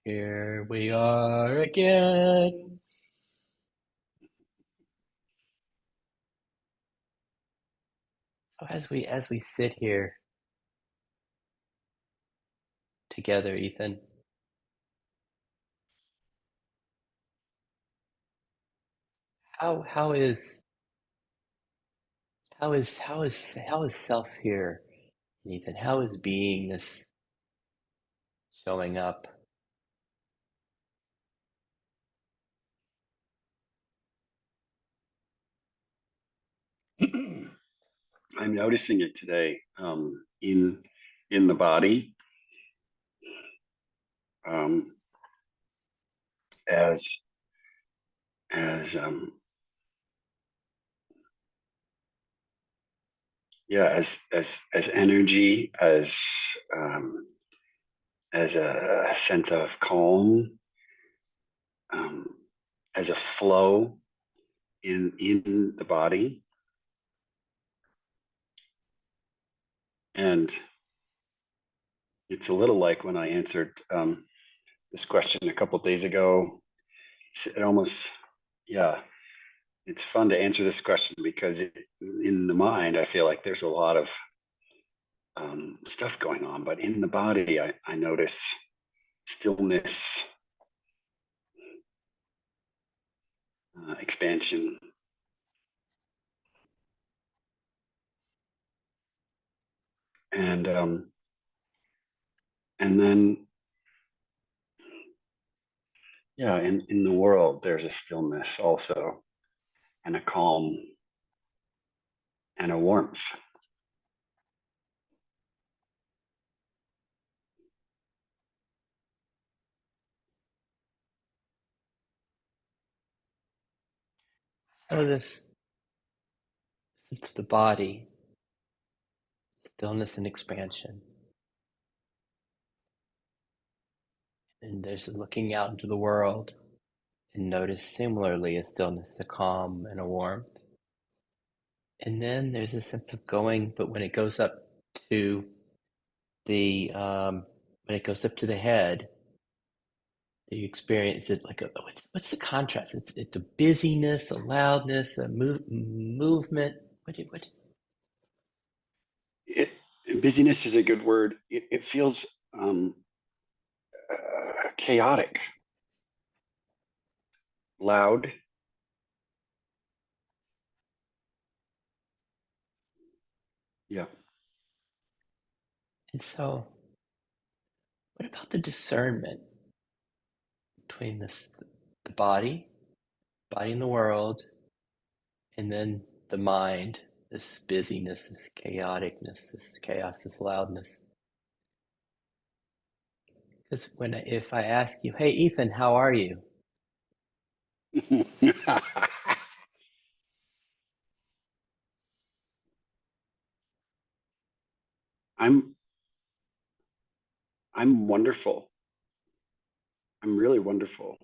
Here we are again. So as we sit here together, Ethan, how is how is self here, Ethan? How is beingness showing up? I'm noticing it today in the body um, as as yeah as energy um, as a sense of calm, um, as a flow in the body. And it's a little like when I answered this question a couple of days ago. It almost, yeah, it's fun to answer this question because in the mind I feel like there's a lot of stuff going on, but in the body I notice stillness, expansion, and and then yeah, in the world there's a stillness also, and a calm, and a warmth. So this it's the body, stillness and expansion. And there's looking out into the world and notice similarly a stillness, a calm, and a warmth. And then there's a sense of going, but to the when it goes up to the head, you experience it like what's the contrast? It's a busyness, a loudness, a movement. What? It, Busyness is a good word. It feels chaotic, loud. Yeah. And so, what about the discernment between the body in the world, and then the mind, this busyness, this chaoticness, this chaos, this loudness? Because if I ask you, hey Ethan, how are you? I'm I'm wonderful. I'm really wonderful.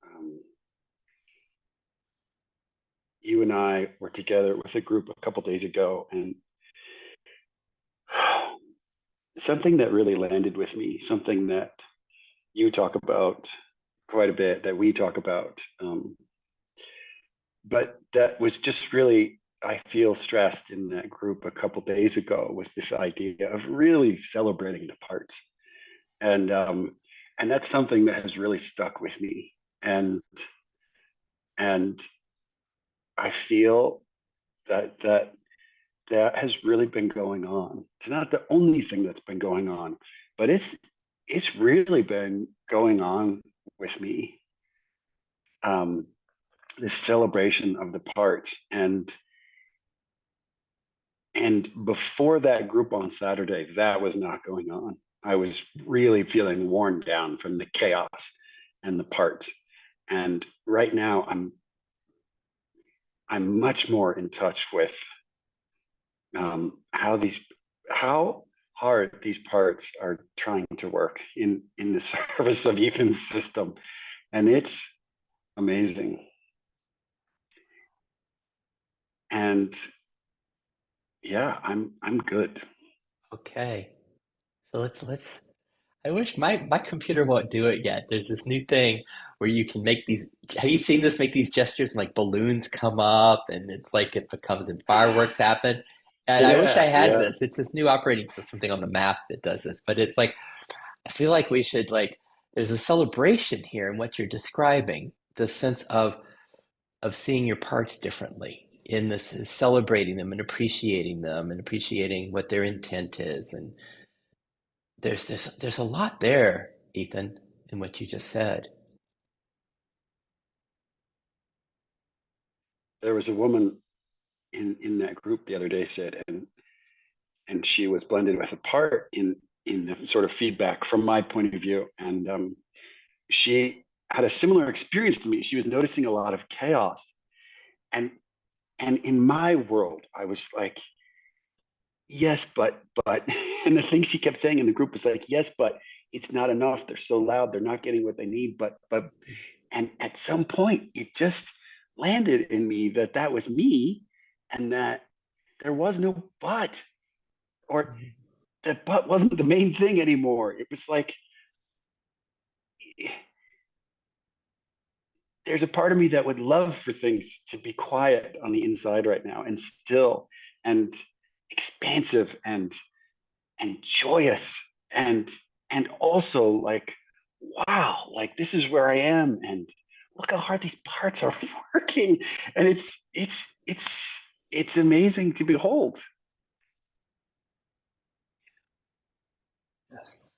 Um, you and I were together with a group a couple days ago, and something that really landed with me, something that you talk about quite a bit, that we talk about, but that was just really, I feel, stressed in that group a couple days ago, was this idea of really celebrating the parts, and and that's something that has really stuck with me, and and I feel that has really been going on. It's not the only thing that's been going on, but it's really been going on with me. Um, this celebration of the parts, and before that group on Saturday, that was not going on. I was really feeling worn down from the chaos and the parts. And right now, I'm much more in touch with how hard these parts are trying to work in the service of Ethan's system, and it's amazing. And yeah, I'm good. Okay, so let's. I wish my computer won't do it yet. There's this new thing where you can make these. Have you seen this? Make these gestures and like balloons come up, and it's like it becomes and fireworks happen. And I wish I Yeah, had yeah. this. It's this new operating system thing on the Mac that does this. But it's like I feel like we should like. There's a celebration here in what you're describing. The sense of seeing your parts differently. In this, is celebrating them and appreciating what their intent is, and there's a lot there, Ethan, in what you just said. There was a woman in that group the other day said, and she was blended with a part in the sort of feedback from my point of view, and she had a similar experience to me. She was noticing a lot of chaos, and in my world, I was like, yes, but, and the thing she kept saying in the group was like, yes, but it's not enough. They're so loud. They're not getting what they need. But, and at some point, it just landed in me that that was me, and that there was no but, or that but wasn't the main thing anymore. It was like there's a part of me that would love for things to be quiet on the inside right now and still and expansive and joyous and also like wow, like this is where I am, and look how hard these parts are working, and it's it's amazing to behold. Yes.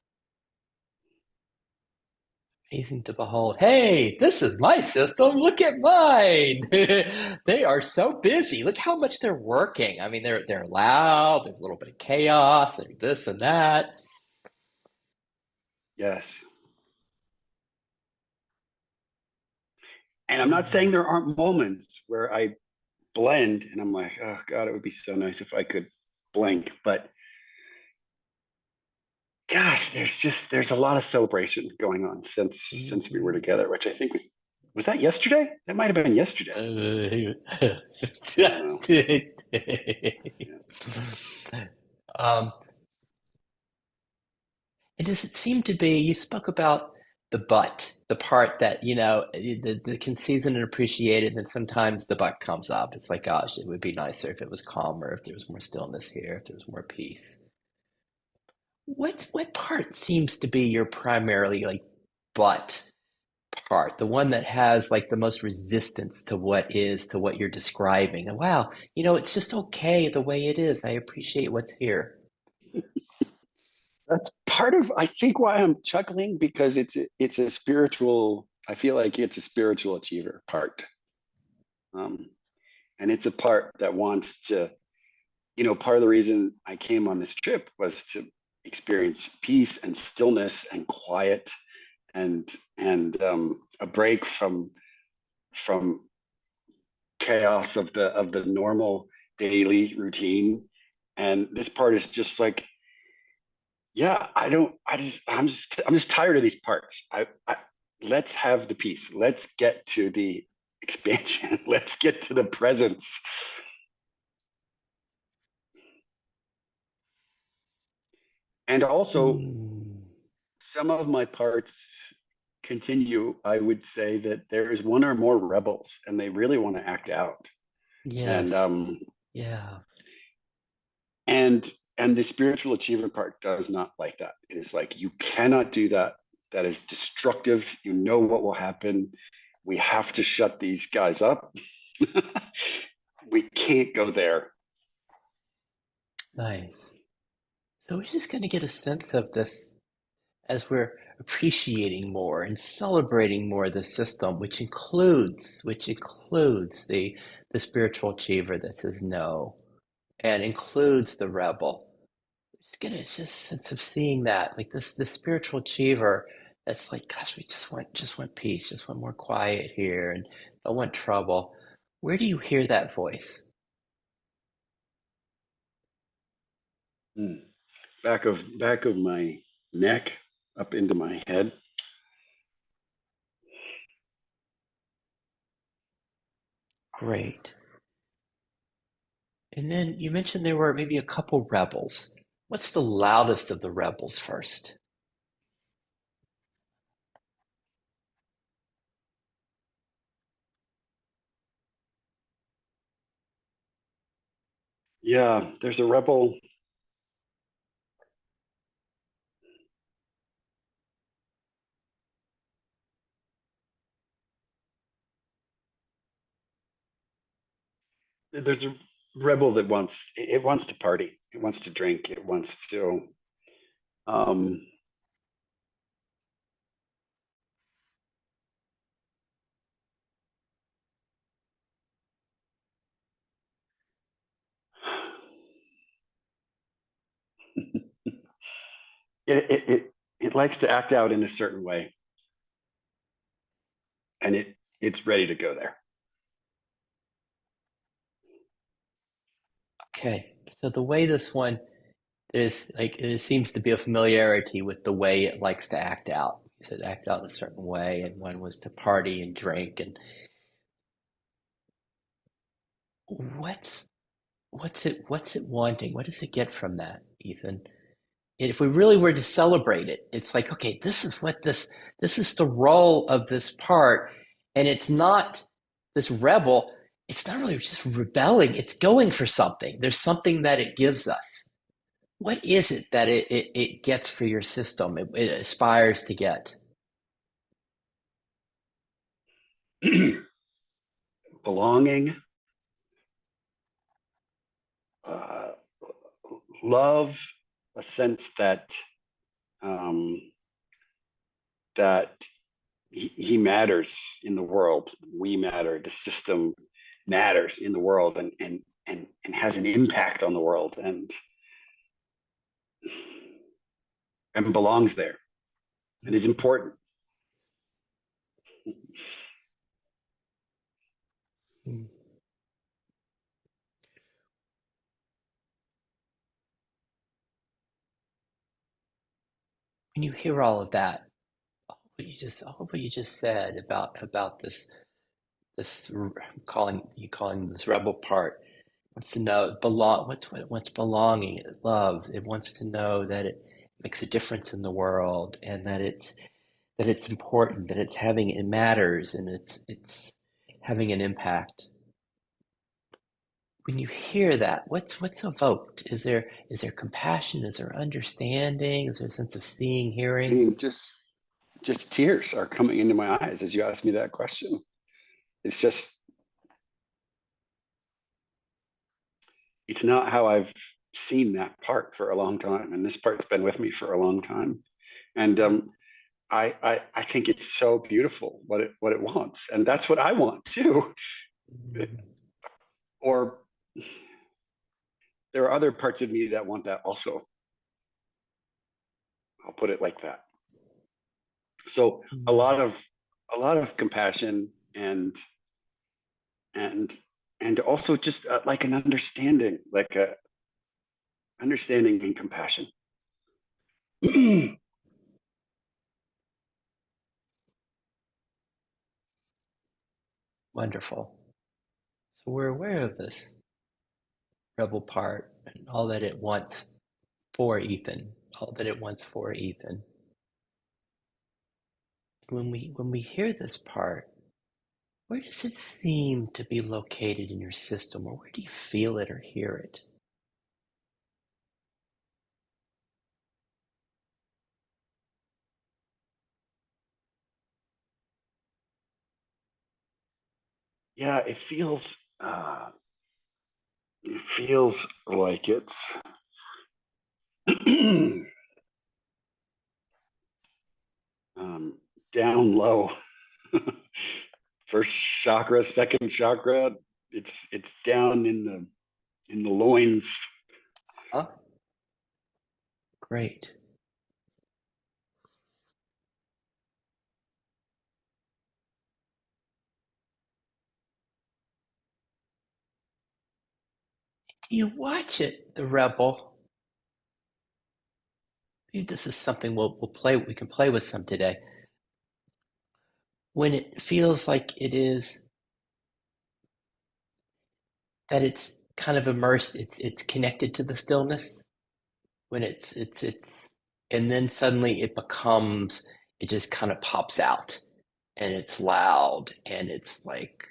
Amazing to behold. Hey, this is my system. Look at mine. They are so busy. Look how much they're working. I mean, they're loud. There's a little bit of chaos and this and that. Yes, and I'm not saying Mm. there aren't moments where I blend and I'm like, oh god, it would be so nice if I could blink, but gosh, there's a lot of celebration going on since we were Mhm. together, which I think was that yesterday? That might have been yesterday. I don't know. Yeah. um, and does it seem to be, you spoke about the but, the part that, the can season and appreciate it, and sometimes the but comes up. It's like, gosh, it would be nicer if it was calmer, if there was more stillness here, if there was more peace. What part seems to be your primarily like but part, the one that has like the most resistance to what you're describing? And wow, it's just okay the way it is. I appreciate what's here. That's part of I think why I'm chuckling, because it's a spiritual. I feel like it's a spiritual achiever part, um, and it's a part that wants to. Part of the reason I came on this trip was to experience peace and stillness and quiet and a break from chaos of the normal daily routine. And this part is just like, yeah, I don't, I just, I'm just tired of these parts. Let's have the peace. Let's get to the expansion. Let's get to the presence. And also, Hmm. some of my parts continue. I would say that there is one or more rebels, and they really want to act out. And Yes. um, Yeah. and and the spiritual achievement part does not like that. It is like you cannot do that. That is destructive. You know what will happen. We have to shut these guys up. We can't go there. Nice. So we're just going to get a sense of this as we're appreciating more and celebrating more the system, which includes the spiritual achiever that says no, and includes the rebel. Just get a just sense of seeing that, like this spiritual achiever that's like, gosh, we just want peace, just want more quiet here, and don't want trouble. Where do you hear that voice? Mm. Back of my neck, up into my head. Great. And then you mentioned there were maybe a couple rebels. What's the loudest of the rebels first? Yeah, there's a rebel. There's a rebel that wants to party. It wants to drink. It wants to. Um, it likes to act out in a certain way, and it's ready to go there. Okay, so the way this one, there's like it seems to be a familiarity with the way it likes to act out. You said act out in a certain way, and one was to party and drink. And what's what's it wanting? What does it get from that, Ethan? And if we really were to celebrate it, it's like, okay, this is the role of this part, and it's not this rebel. It's not really just rebelling. It's going for something. There's something that it gives us. What is it that it gets for your system? It aspires to get. Belonging, uh, love, a sense that um, that he matters in the world. We matter. The system matters in the world, and has an impact on the world, and belongs there, and is important. When you hear all of that, all what you just said about this calling this rebel part wants to know what's belonging, love. It wants to know that it makes a difference in the world, and that it's important, that it matters, and it's having an impact. When you hear that, what's evoked? Is there compassion? Is there understanding? Is there a sense of seeing, I hearing? mean, just tears are coming into my eyes as you ask me that question. It's just it's not how I've seen that part for a long time, and this part's been with me for a long time. And I think it's so beautiful what it wants, and that's what I want too. Or there are other parts of me that want that also. I'll put it like that. So a lot of compassion and and also just like an understanding, like a understanding and compassion. Wonderful. So we're aware of this rebel part and all that it wants for Ethan, all that it wants for Ethan. When we hear this part, where does it seem to be located in your system, or where do you feel it or hear it? Yeah, it feels like it's um, down low. First chakra, second chakra. It's down in the loins. Huh? Great. Do you watch it, the rebel? Maybe this is something we can play with some today. When it feels like it is that it's kind of immersed, it's connected to the stillness. When it's and then suddenly it just kind of pops out, and it's loud, and it's like,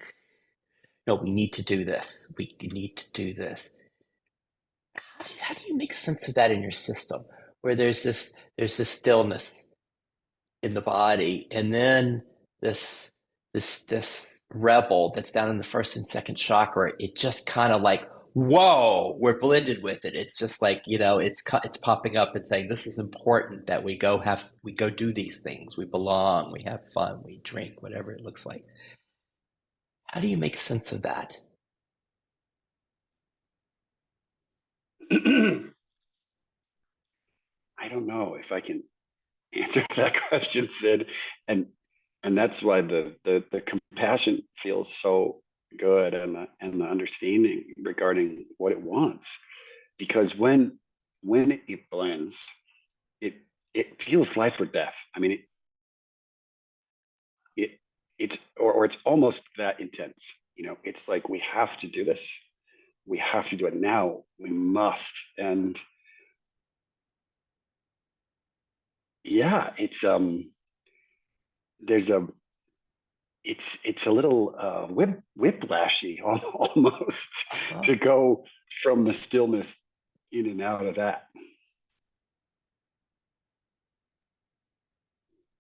no, we need to do this. We need to do this. how do you make sense of that in your system, where there's this stillness in the body, and then this this rebel that's down in the first and second chakra, it just kind of like, whoa, we're blended with it. It's just like, it's popping up and saying this is important, that we go do these things, we belong, we have fun, we drink, whatever it looks like. How do you make sense of that? I don't know if I can answer that question, Sid, and that's why the compassion feels so good, and the understanding regarding what it wants, because when it blends, it it feels life or death. I mean, it it's or it's almost that intense. It's like we have to do this. We have to do it now. We must. And yeah, there's a it's a little whiplashy almost Uh-huh. to go from the stillness in and out of that.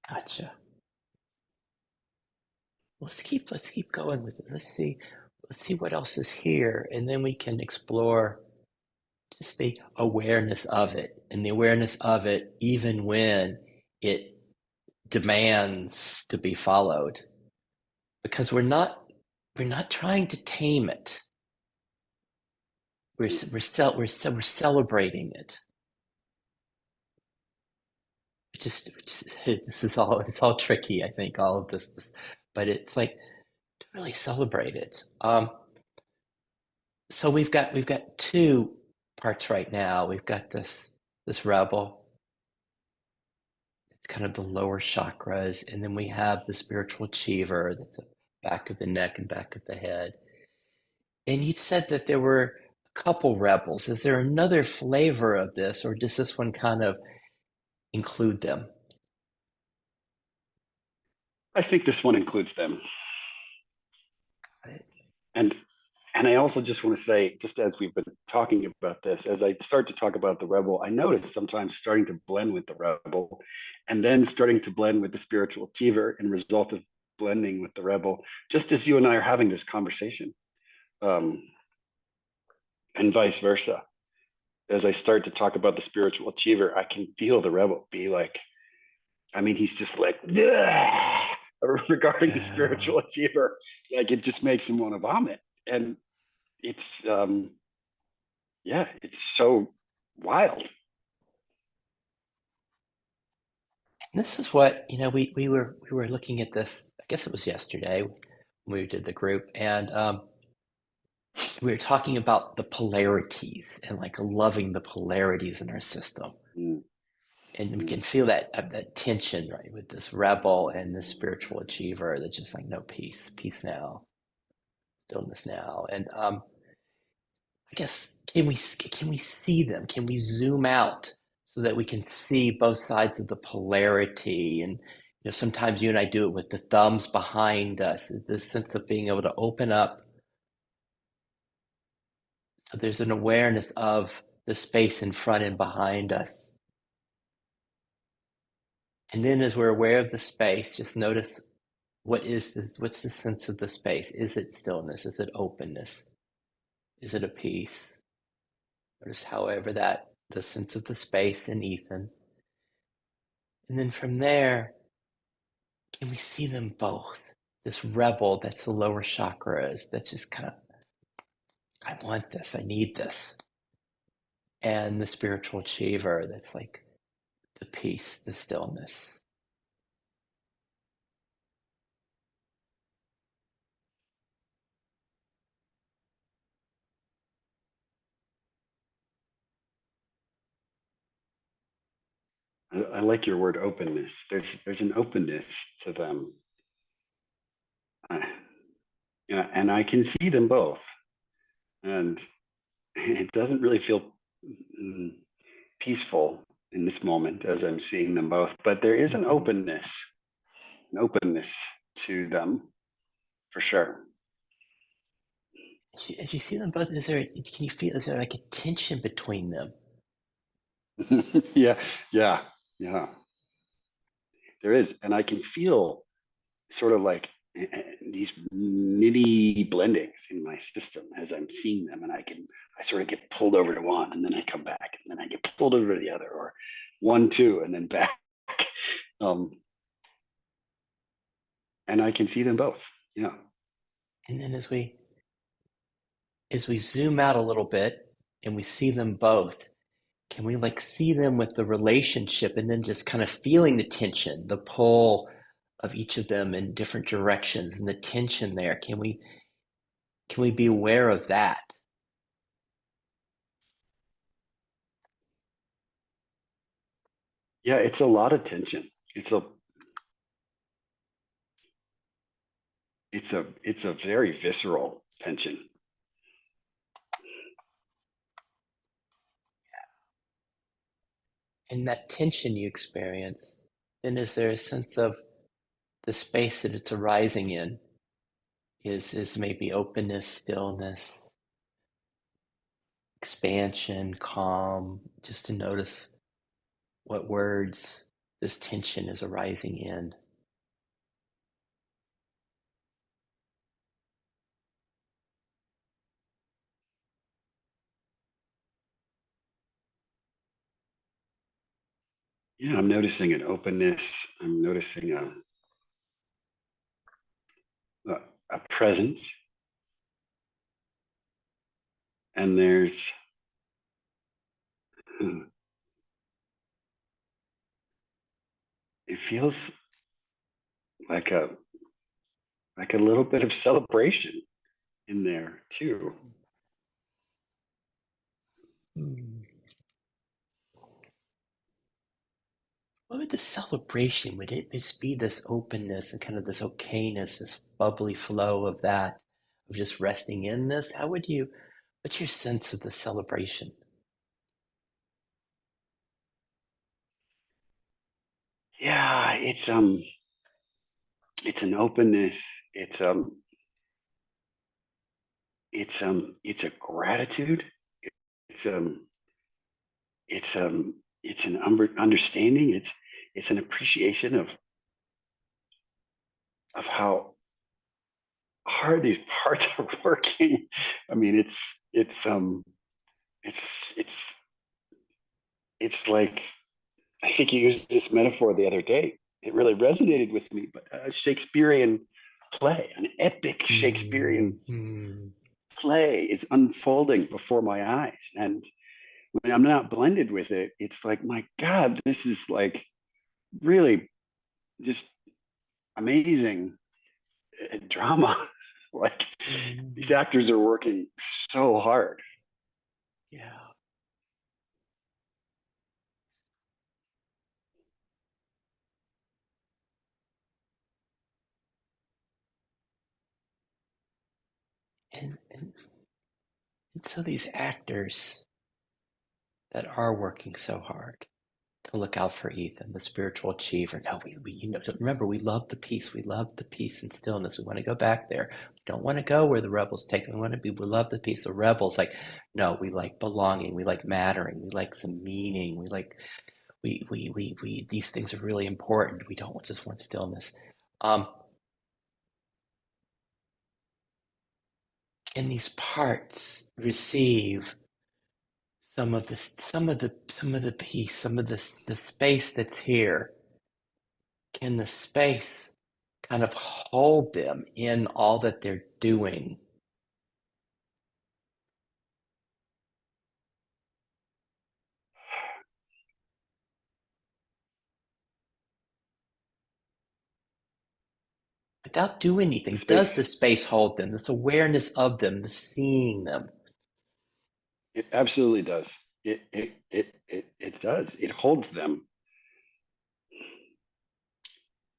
Gotcha. Let's keep going with it. Let's see what else is here, and then we can explore just the awareness of it, and the awareness of it even when it demands to be followed, because we're not trying to tame it. We're celebrating it. This is all, it's all tricky, I think, all of this, but it's like to really celebrate it. So we've got two parts right now. We've got this rebel. It's kind of the lower chakras, and then we have the spiritual achiever. That's the back of the neck and back of the head. And you said that there were a couple rebels. Is there another flavor of this, or does this one kind of include them? I think this one includes them. Right. And I also just want to say, just as we've been talking about this, as I start to talk about the rebel, I notice sometimes starting to blend with the rebel, and then starting to blend with the spiritual achiever, and result of blending with the rebel, just as you and I are having this conversation, um, and vice versa. As I start to talk about the spiritual achiever, I can feel the rebel be like, I mean, he's just like, regarding the Oh. spiritual achiever, like it just makes him want to vomit. And it's, yeah, it's so wild. And this is what, we were looking at this, I guess it was yesterday when we did the group, and we were talking about the polarities and like loving the polarities in our system. Mm, And we mm. can feel that tension, right, with this rebel and this spiritual achiever that's just like, no, peace now, stillness now. And I guess, can we see them? Can we zoom out so that we can see both sides of the polarity? And sometimes you and I do it with the thumbs behind us, this sense of being able to open up, so there's an awareness of the space in front and behind us. And then as we're aware of the space, just notice, what's the sense of the space? Is it stillness? Is it openness? Is it a peace? Notice however that the sense of the space in Ethan. And then from there, can we see them both? This rebel that's the lower chakras, that's just kind of, I want this, I need this. And the spiritual achiever that's like the peace, the stillness. I like your word openness. There's an openness to them, uh, yeah, and I can see them both, and it doesn't really feel mm, peaceful in this moment as I'm seeing them both. But there is Mm-hmm. an openness to them for sure. As you see them both, can you feel, is there like a tension between them? Yeah, yeah, yeah. There is, and I can feel sort of like these mini blendings in my system as I'm seeing them, and I sort of get pulled over to one, and then I come back, and then I get pulled over to the other, or one, two, and then back. Um, and I can see them both. Yeah. And then as we zoom out a little bit and we see them both, can we like see them with the relationship and then just kind of feeling the tension, the pull of each of them in different directions and the tension there? Can we be aware of that? Yeah, it's a lot of tension. It's a very visceral tension. And that tension you experience, then is there a sense of the space that it's arising in is maybe openness, stillness, expansion, calm, just to notice what words this tension is arising in. Yeah, I'm noticing an openness. I'm noticing a presence, and it feels like a little bit of celebration in there too. Hmm. What would the celebration, would it just be this openness and kind of this okayness, this bubbly flow of that, of just resting in this? What's your sense of the celebration? Yeah, it's an openness. It's it's a gratitude. It's it's an understanding. It's an appreciation of how hard these parts are working. I mean, it's it's it's it's like, I think you used this metaphor the other day. It really resonated with me. But a Shakespearean play, an epic Shakespearean Mm-hmm. play, is unfolding before my eyes, and when I'm not blended with it, it's like, my God, this is like really just amazing drama. Like, these Mm-hmm. actors are working so hard. Yeah. And so these actors that are working so hard to look out for Ethan, the spiritual achiever. No, remember, we love the peace. We love the peace and stillness. We want to go back there. We don't want to go where the rebels take them. We want to be, we love the peace. The rebels, like, no, we like belonging. We like mattering. We like some meaning. These things are really important. We don't just want stillness. Um, and these parts receive some of the peace, some of the space that's here. Can the space kind of hold them in all that they're doing without doing The anything? Does space, the space hold them? This awareness of them, the seeing them. it absolutely does. It does. It holds them.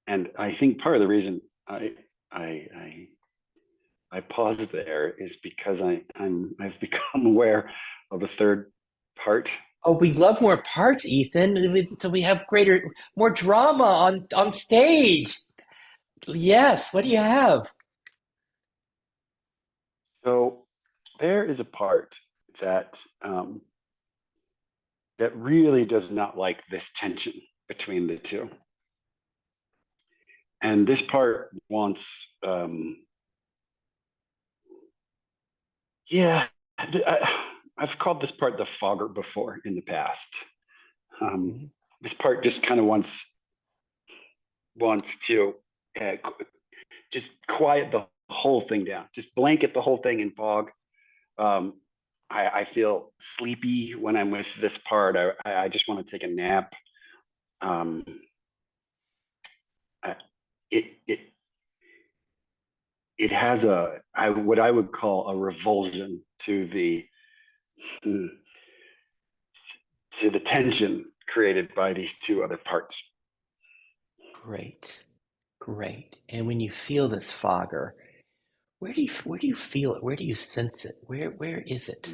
And I think part of the reason I I I paused there is because I've become aware of a third part. Oh, we love more parts, Ethan. So we have more drama on stage. Yes. What do you have? So there is a part that that really does not like this tension between the two. And this part wants, yeah, I've called this part the fogger before in the past. Um, Mhm. this part just kind of wants to uh, just quiet the whole thing down, just blanket the whole thing in fog. Um, I feel sleepy when I'm with this part. I just want to take a nap. Um, I, it it has what I would call a revulsion to the tension created by these two other parts. Great, great. And when you feel this fogger, where do you feel it? Where do you sense it? Where is it?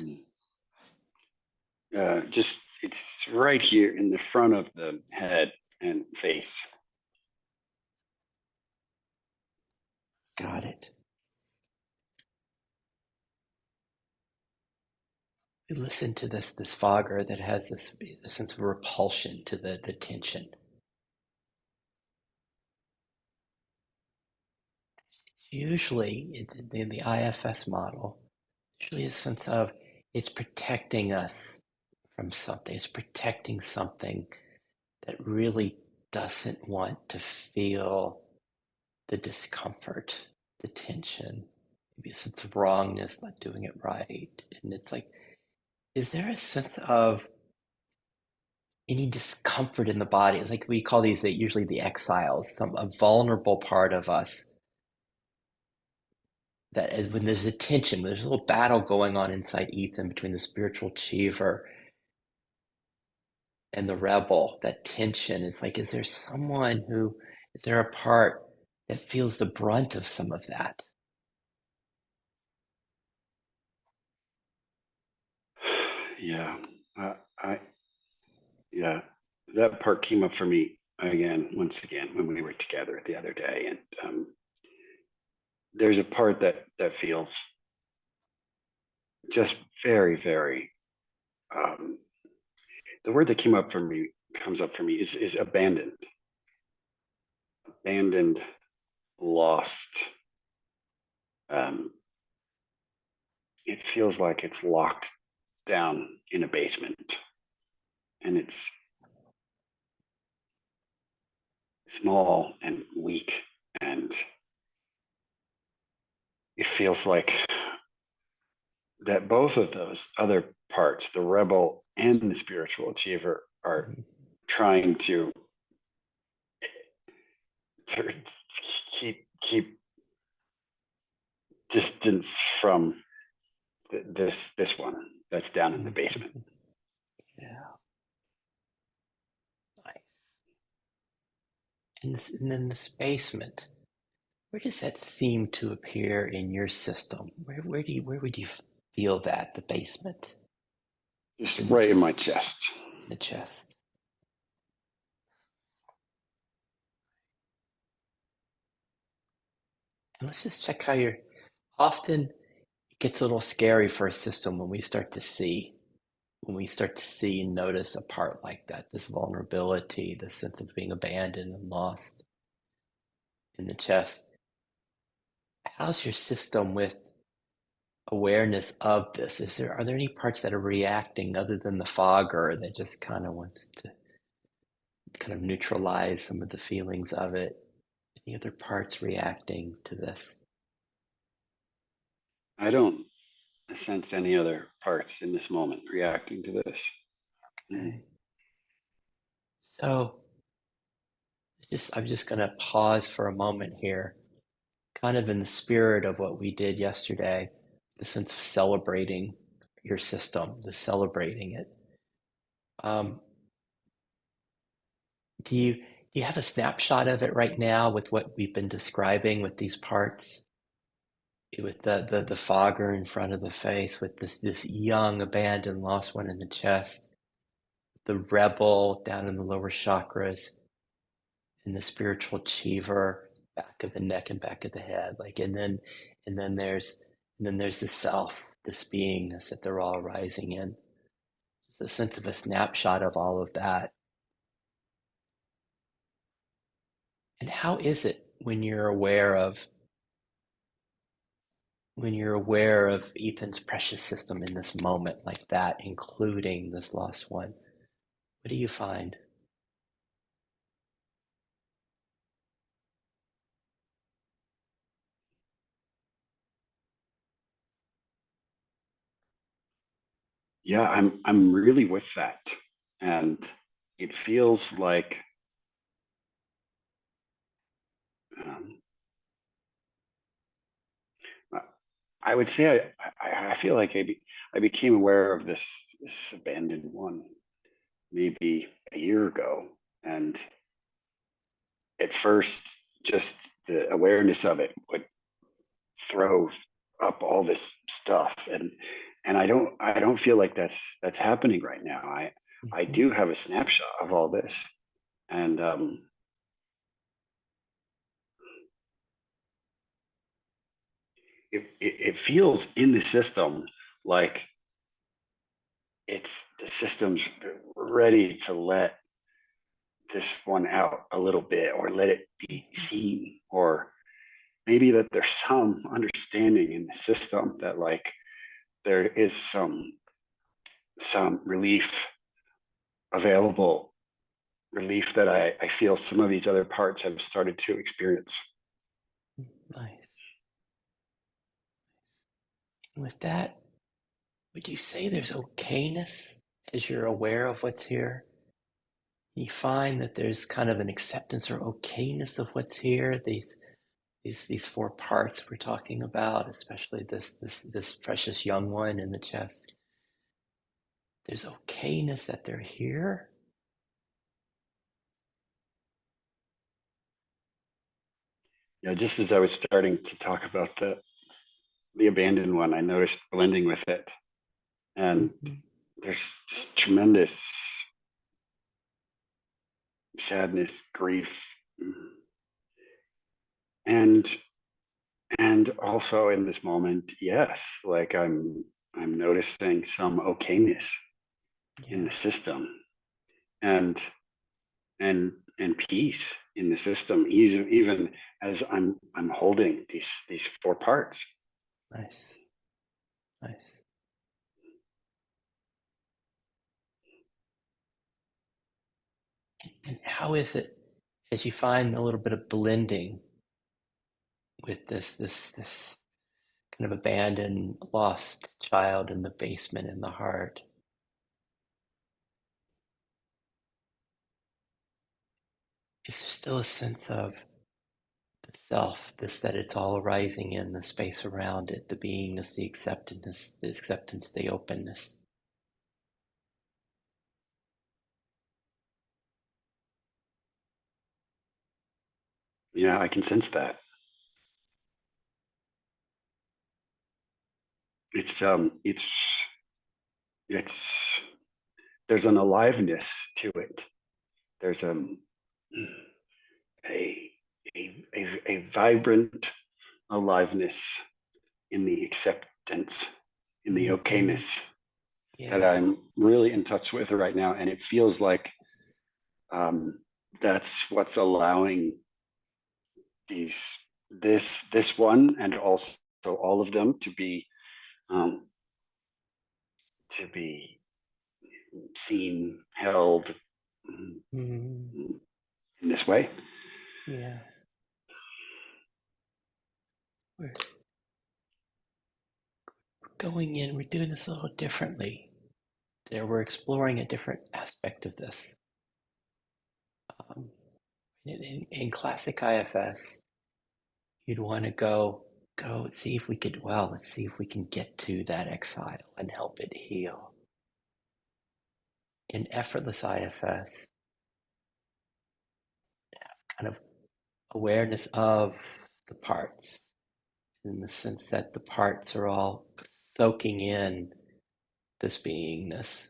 Just it's right here in the front of the head and face. Got it. We listen to this fogger that has this sense of repulsion to the tension. It's usually in the IFS model. Usually a sense of it's protecting us from something. It's protecting something that really doesn't want to feel the discomfort, the tension, maybe a sense of wrongness, not doing it right. And it's like, is there a sense of any discomfort in the body? Like we call these usually the exiles, a vulnerable part of us that is when there's a tension, when there's a little battle going on inside Ethan between the spiritual achiever and the rebel, that tension is like, is there a part that feels the brunt of some of that? Yeah, I yeah, that part came up for me again once again when we were together the other day, and there's a part that feels just very. Um, the word that came up for me comes up for me is abandoned, lost. Um, it feels like it's locked down in a basement, and it's small and weak, and it feels like that both of those other parts, the rebel and the spiritual achiever, are trying to keep distance from this one that's down in the basement. Mhm. Yeah, nice. And then this basement, where does that seem to appear in your system? Where would you feel that, the basement? Just In right in my chest. the chest. And let's just check how you're often it gets a little scary for a system when we start to see and notice a part like that, this vulnerability, the sense of being abandoned and lost in the chest. How's your system with awareness of this? Are there any parts that are reacting other than the fogger that just kind of wants to kind of neutralize some of the feelings of it? Any other parts reacting to this? I don't sense any other parts in this moment reacting to this. Mm. Okay. So I'm just going to pause for a moment here, kind of in the spirit of what we did yesterday, the sense of celebrating your system, the celebrating it. Um, do you have a snapshot of it right now with what we've been describing with these parts? With the fogger in front of the face, with this young, abandoned, lost one in the chest, the rebel down in the lower chakras, and the spiritual achiever back of the neck and back of the head. Like and then there's the self. this beingness that they're all rising in. Just a sense of a snapshot of all of that. And how is it when you're aware of Ethan's precious system in this moment like that, including this lost one? What do you find? Yeah, I'm really with that. And it feels like um, I would say I feel like I became aware of this abandoned one maybe a year ago. And at first, just the awareness of it would throw up all this stuff. And I don't feel like that's happening right now. I Mm-hmm. do have a snapshot of all this. And it feels in the system like it's the system's ready to let this one out a little bit or let it be Mm-hmm. seen, or maybe that there's some understanding in the system that like there is some relief available, relief that I feel some of these other parts have started to experience. Nice. And with that, would you say there's okayness as you're aware of what's here? You find that there's kind of an acceptance or okayness of what's here. These four parts we're talking about, especially this precious young one in the chest. There's okayness that they're here. Yeah, just as I was starting to talk about the abandoned one, I noticed blending with it, and Mm-hmm. there's just tremendous sadness, grief, and and also in this moment, yes, like I'm noticing some okayness in Yeah, the system, and and peace in the system, even as I'm holding these four parts. nice, nice. And how is it as you find a little bit of blending with this kind of abandoned, lost child in the basement in the heart? Is there still a sense of the self, this that it's all arising in the space around it, the beingness, the acceptance, the openness? Yeah, I can sense that. It's there's an aliveness to it. There's a a vibrant aliveness in the acceptance, in the Mm-hmm. okayness that Yeah, I'm really in touch with right now, and it feels like um, that's what's allowing these this this one and also all of them um, to be seen, held mm, in this way. yeah. We're going in, we're doing this a little differently. There, we're exploring a different aspect of this. Um, in classic IFS, you'd want to go see if we could, well, let's see if we can get to that exile and help it heal. In effortless IFS, kind of awareness of the parts, in the sense that the parts are all soaking in this beingness.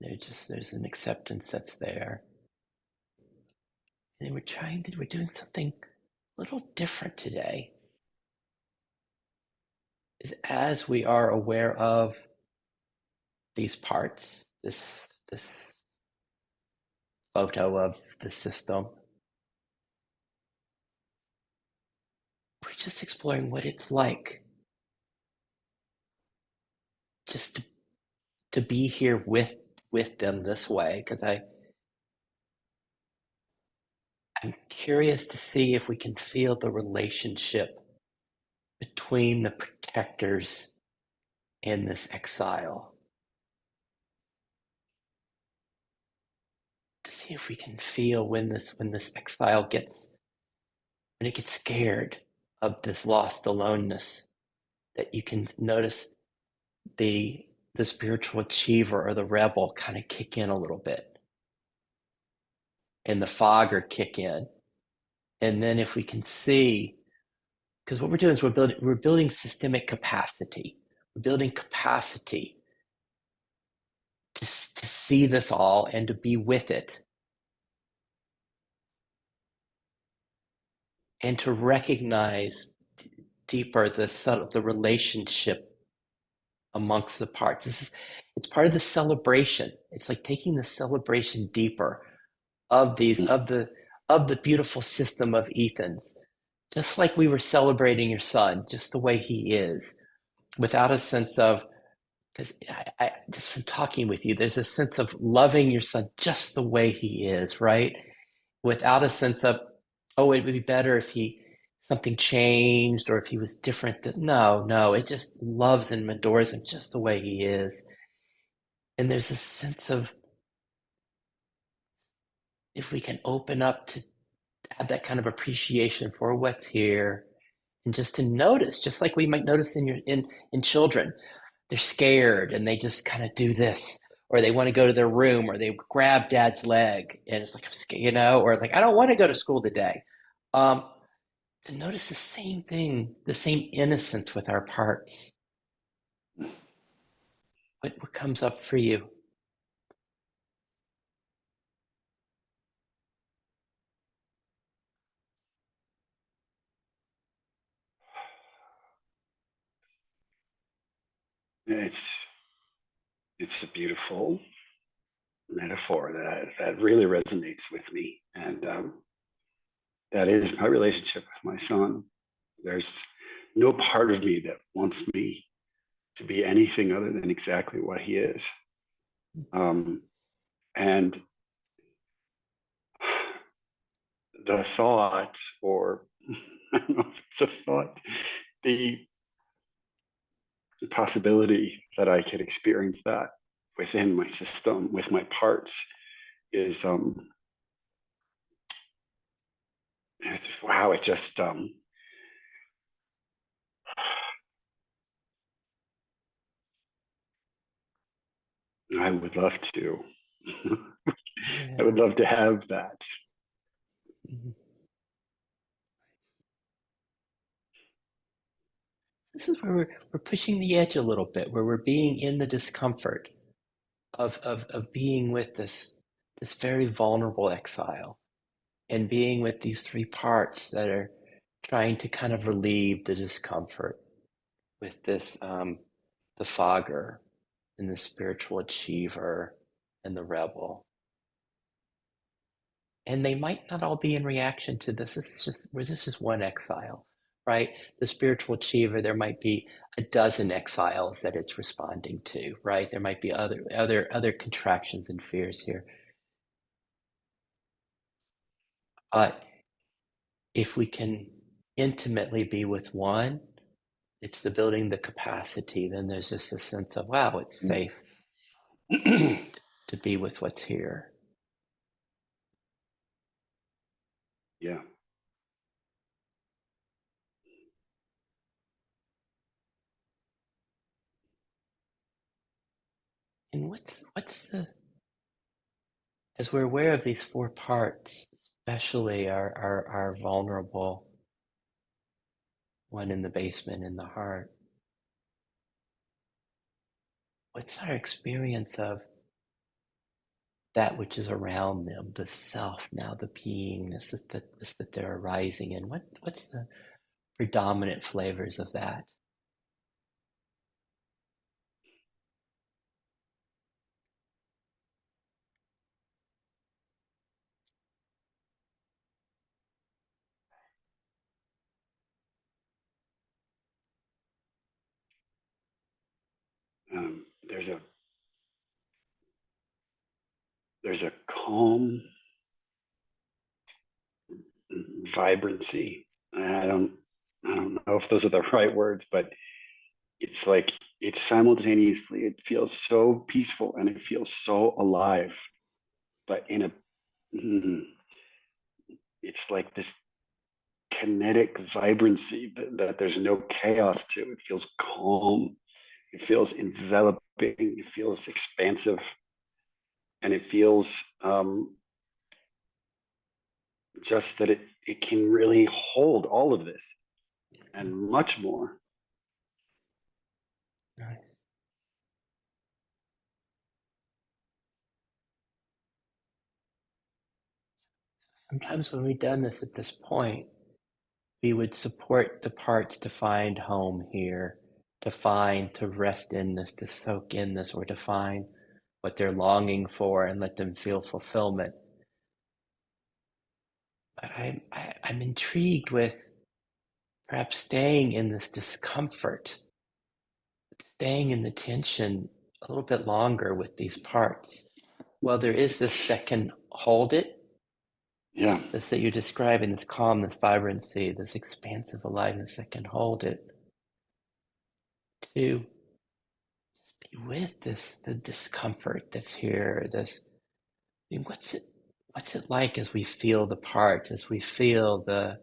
There's an acceptance that's there. And we're doing something a little different today. is as we are aware of these parts, this photo of the system, we're just exploring what it's like just to be here with them this way. Because I'm curious to see if we can feel the relationship between the protectors and this exile. To see if we can feel when this exile gets when it gets scared of this lost aloneness, that you can notice the the spiritual achiever or the rebel kind of kick in a little bit, and the fogger kick in. And then if we can see, because what we're doing is we're building systemic capacity. We're building capacity to see this all and to be with it, and to recognize deeper the relationship amongst the parts. It's part of the celebration. It's like taking the celebration deeper of these of the beautiful system of Ethan's. Just like we were celebrating your son, just the way he is, without a sense of, because I just from talking with you, there's a sense of loving your son just the way he is, right? Without a sense of, oh, it would be better if he something changed or if he was different. No, no, it just loves and adores him just the way he is. And there's a sense of, if we can open up to have that kind of appreciation for what's here, and just to notice, just like we might notice in children, they're scared and they just kind of do this, or they want to go to their room, or they grab dad's leg and it's like, I'm scared, or like, I don't want to go to school today. Um, to notice the same thing, the same innocence with our parts. What comes up for you? It's it's a beautiful metaphor that really resonates with me, and that is my relationship with my son. There's no part of me that wants me to be anything other than exactly what he is. Um, and the thought, or I don't know if it's a thought, the possibility that I could experience that within my system with my parts is wow. It just I would love to. I Yeah. would love to have that. Mhm. This is where we're pushing the edge a little bit, where we're being in the discomfort of being with this very vulnerable exile, and being with these three parts that are trying to kind of relieve the discomfort with this, the fogger and the spiritual achiever and the rebel. And they might not all be in reaction to this. This is one exile, right? The spiritual achiever, there might be a dozen exiles that it's responding to, right? There might be other contractions and fears here. But if we can intimately be with one, it's the building the capacity. Then there's just a sense of, wow, it's safe to be with what's here. Yeah. And what's the as we're aware of these four parts, especially our vulnerable one in the basement in the heart, what's our experience of that which is around them, the self now, the beingness that they're arising in? What's the predominant flavors of that? There's a calm vibrancy. I don't know if those are the right words, but it's like it's simultaneously it feels so peaceful and it feels so alive, but in a it's like this kinetic vibrancy that there's no chaos to. It feels calm. It feels enveloping. It feels expansive, and it feels just that it can really hold all of this and much more. Nice. Sometimes when we've done this at this point, we would support the parts to find home here, to rest in this, to soak in this, or to find what they're longing for and let them feel fulfillment. But I'm intrigued with perhaps staying in this discomfort, staying in the tension a little bit longer with these parts. Well, there is this that can hold it, Yeah, this that you're describing, this calm, this vibrancy, this expansive aliveness that can hold it, to just be with this, the discomfort that's here, this, I mean, what's it like as we feel the parts, as we feel the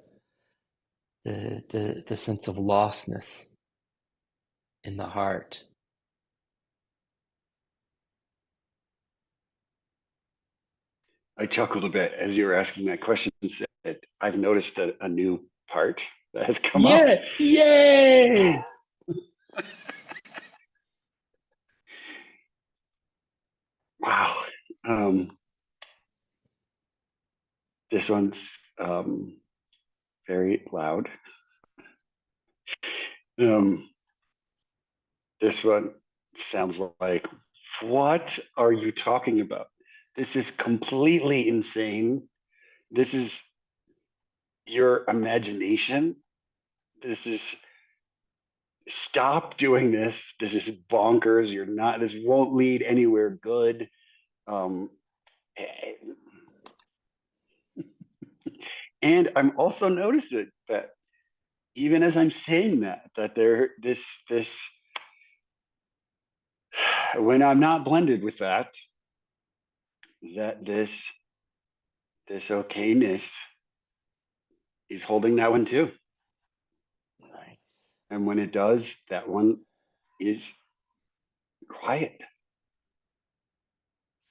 sense of lostness in the heart? I chuckled a bit as you were asking that question. Said I've noticed a new part that has come up. Yeah, yay! Wow, um, this one's um, very loud. Um, this one sounds like, what are you talking about? This is completely insane. This is your imagination. This is stop doing this. This is bonkers. You're not. This won't lead anywhere good. Um, and I'm also noticing that even as I'm saying that there this when I'm not blended with that this okayness is holding that one too. Nice. And when it does, that one is quiet.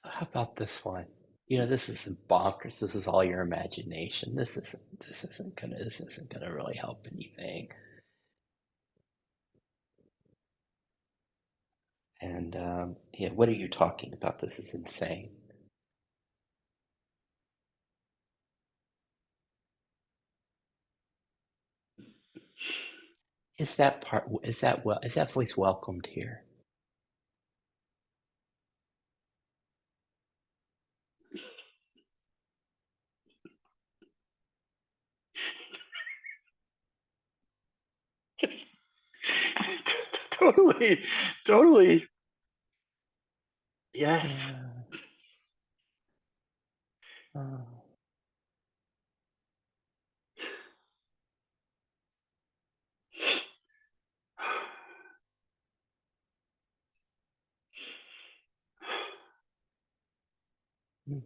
How about this one? You know, this is bonkers. This is all your imagination. This isn't gonna really help anything. And yeah, what are you talking about? This is insane. Is that voice welcomed here? Totally, totally. Yes. Yeah. Oh. Mm.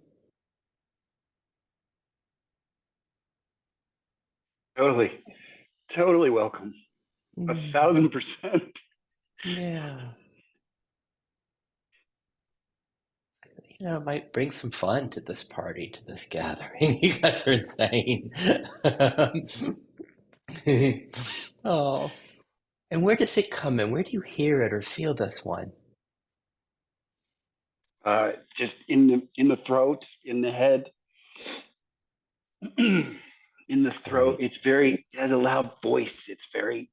Totally, totally welcome. A Mm. 1000%. Yeah. You know, it might bring some fun to this party, to this gathering. You guys are insane. Oh. And where does it come in? Where do you hear it or feel this one? Just in the throat, in the head, in the throat. Great. It's very. It has a loud voice. It's very.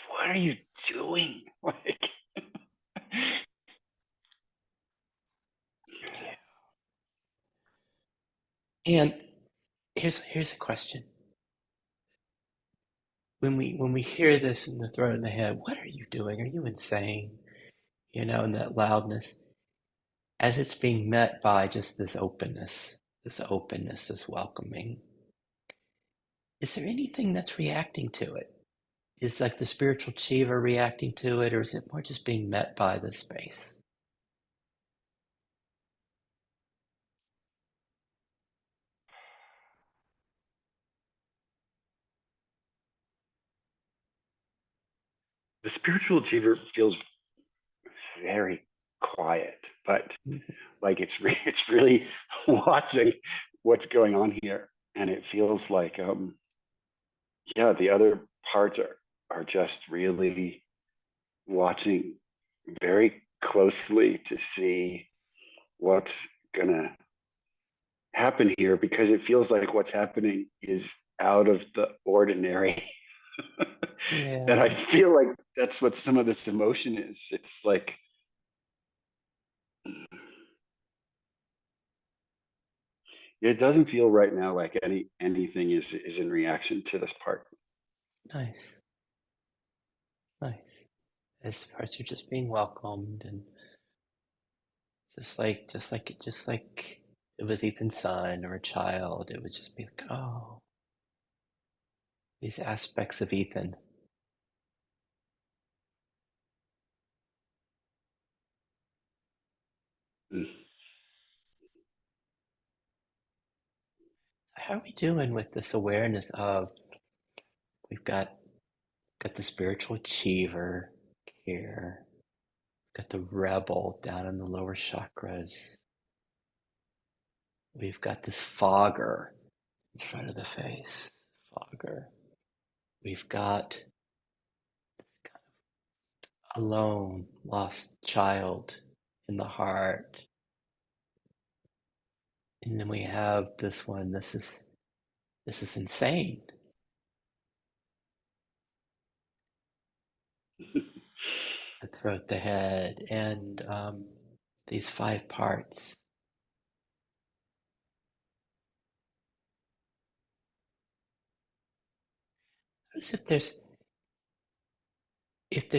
What are you doing? Like, Yeah. And here's a question. When we hear this in the throat and the head, what are you doing? Are you insane? and that loudness, as it's being met by just this openness, this welcoming. Is there anything that's reacting to it? Is like the spiritual achiever reacting to it, or is it more just being met by the space? The spiritual achiever feels very quiet, but Mhm. like it's really watching what's going on here, and it feels like yeah, the other parts are just really watching very closely to see what's gonna happen here, because it feels like what's happening is out of the ordinary. And I Yeah, feel like that's what some of this emotion is. It's like it doesn't feel right now like anything is in reaction to this part. nice, nice. As parts are just being welcomed, and just like it was Ethan's son or a child, it would just be like, oh, these aspects of Ethan. Mm. How are we doing with this awareness of we've got the spiritual achiever here, got the rebel down in the lower chakras. We've got this fogger in front of the face, fogger. We've got this kind of alone, lost child in the heart. And then we have this one. This is insane. The throat, the head, and these five parts. Notice if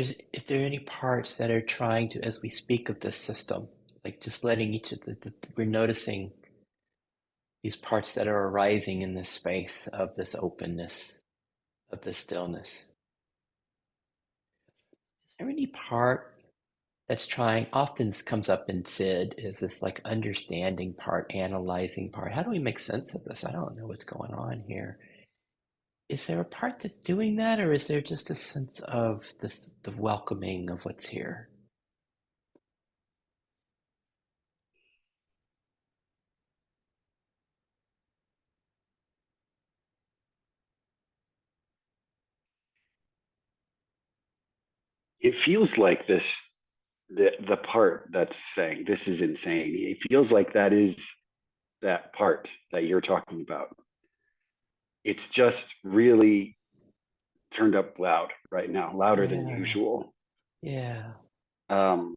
there are any parts that are trying to, as we speak of this system, like just letting each of we're noticing these parts that are arising in this space of this openness, of this stillness. Is there any part that's trying, often comes up in Sid, is this like understanding part, analyzing part? How do we make sense of this? I don't know what's going on here. Is there a part that's doing that, or is there just a sense of this, the welcoming of what's here? It feels like this the part that's saying this is insane. It feels like that is that part that you're talking about. It's just really turned up loud right now, louder than Yeah, usual. yeah. Um,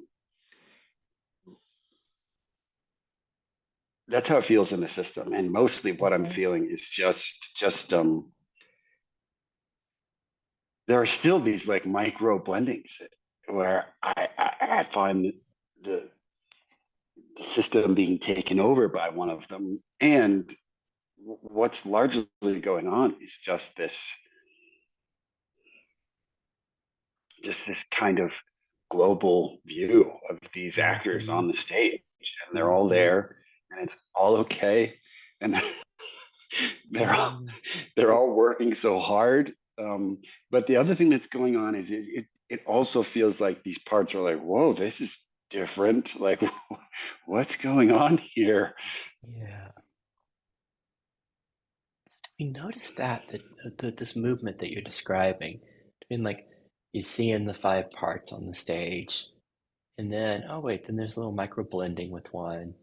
that's how it feels in the system, and mostly what I'm Okay. feeling is just there are still these like micro blendings where I find the, the system being taken over by one of them, and what's largely going on is just this kind of global view of these actors Mm-hmm. on the stage, and they're all Mm-hmm. there, and it's all okay, and they're all Mm-hmm. they're all working so hard. But the other thing that's going on is it also feels like these parts are like, whoa, this is different. Like, what's going on here? Yeah. We notice that this movement that you're describing, between like you see in the five parts on the stage, and then oh wait, then there's a little micro blending with one,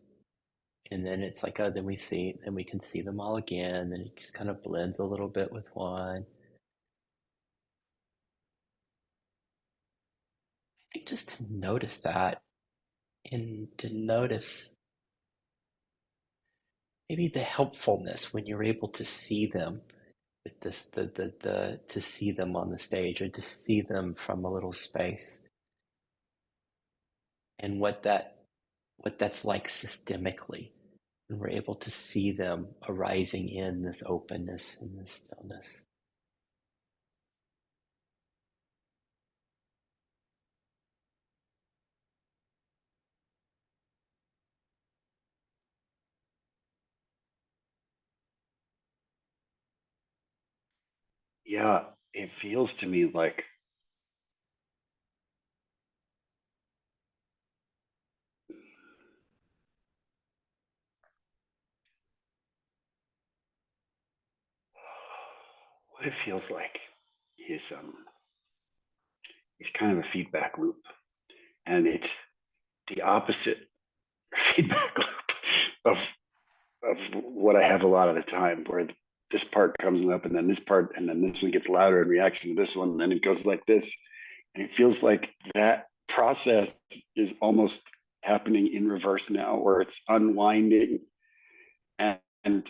and then it's like oh then we can see them all again, then it just kind of blends a little bit with one. I think just to notice that, and to notice maybe the helpfulness when you're able to see them with this the to see them on the stage or to see them from a little space. and what that's like systemically. And we're able to see them arising in this openness and this stillness. Yeah, it feels to me like what it feels like is it's kind of a feedback loop, and it's the opposite feedback loop of of what I have a lot of the time, where this part comes up, and then this part, and then this one gets louder in reaction to this one, and then it goes like this, and it feels like that process is almost happening in reverse now, where it's unwinding, and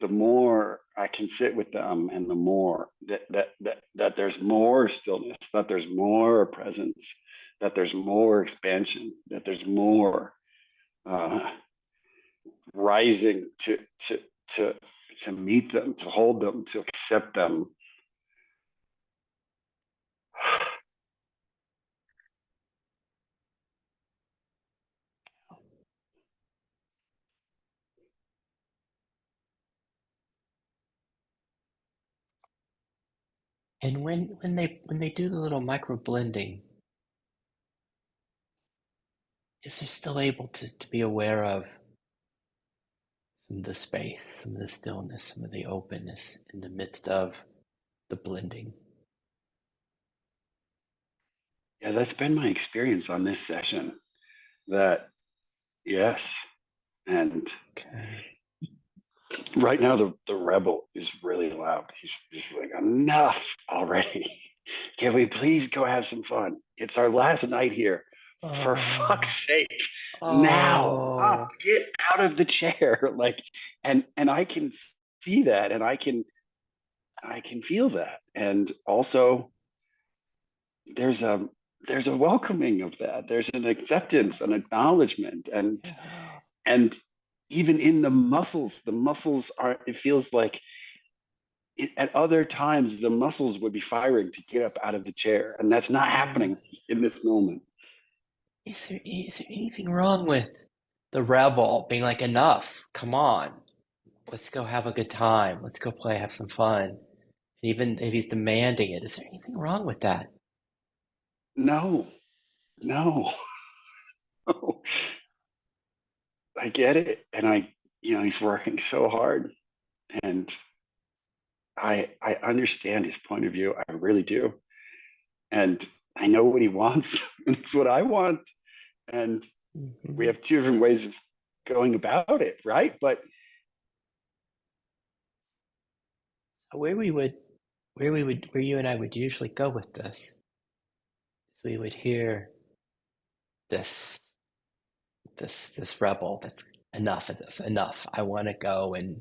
the more I can sit with them, and the more that there's more stillness, that there's more presence, that there's more expansion, that there's more uh, rising to to to meet them, to hold them, to accept them. And when they do the little micro blending, is they're still able to be aware of some of the space, some of the stillness, some of the openness in the midst of the blending. Yeah, that's been my experience on this session. That yes, and Okay. right now the rebel is really loud. He's like, enough already. Can we please go have some fun? It's our last night here. For fuck's Oh, sake, now up, oh, get out of the chair. Like, and I can see that, and I can feel that, and also there's a there's a welcoming of that. There's an acceptance, an yes, acknowledgement, yeah, and even in the muscles are. It feels like at other times the muscles would be firing to get up out of the chair, and that's not yeah. happening in this moment. Is there anything wrong with the rebel being like, enough? Come on, let's go have a good time. Let's go play, have some fun. And even if he's demanding it, is there anything wrong with that? No, no, no. I get it, and he's working so hard, and I understand his point of view. I really do, and I know what he wants, and it's what I want, and we Hmm. have two different ways of going about it, right? But Where we would, where you and I would usually go with this, is we would hear this, this rebel that's enough of this, enough. I want to go and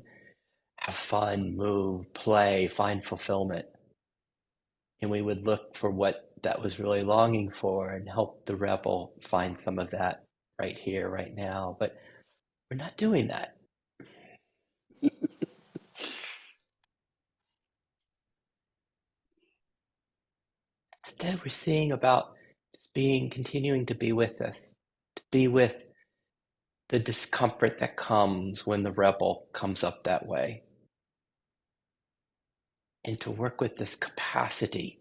have fun, move, play, find fulfillment. And we would look for what that was really longing for and help the rebel find some of that right here, right now. But we're not doing that. Instead, we're seeing about just being, continuing to be with this, to be with the discomfort that comes when the rebel comes up that way, and to work with this capacity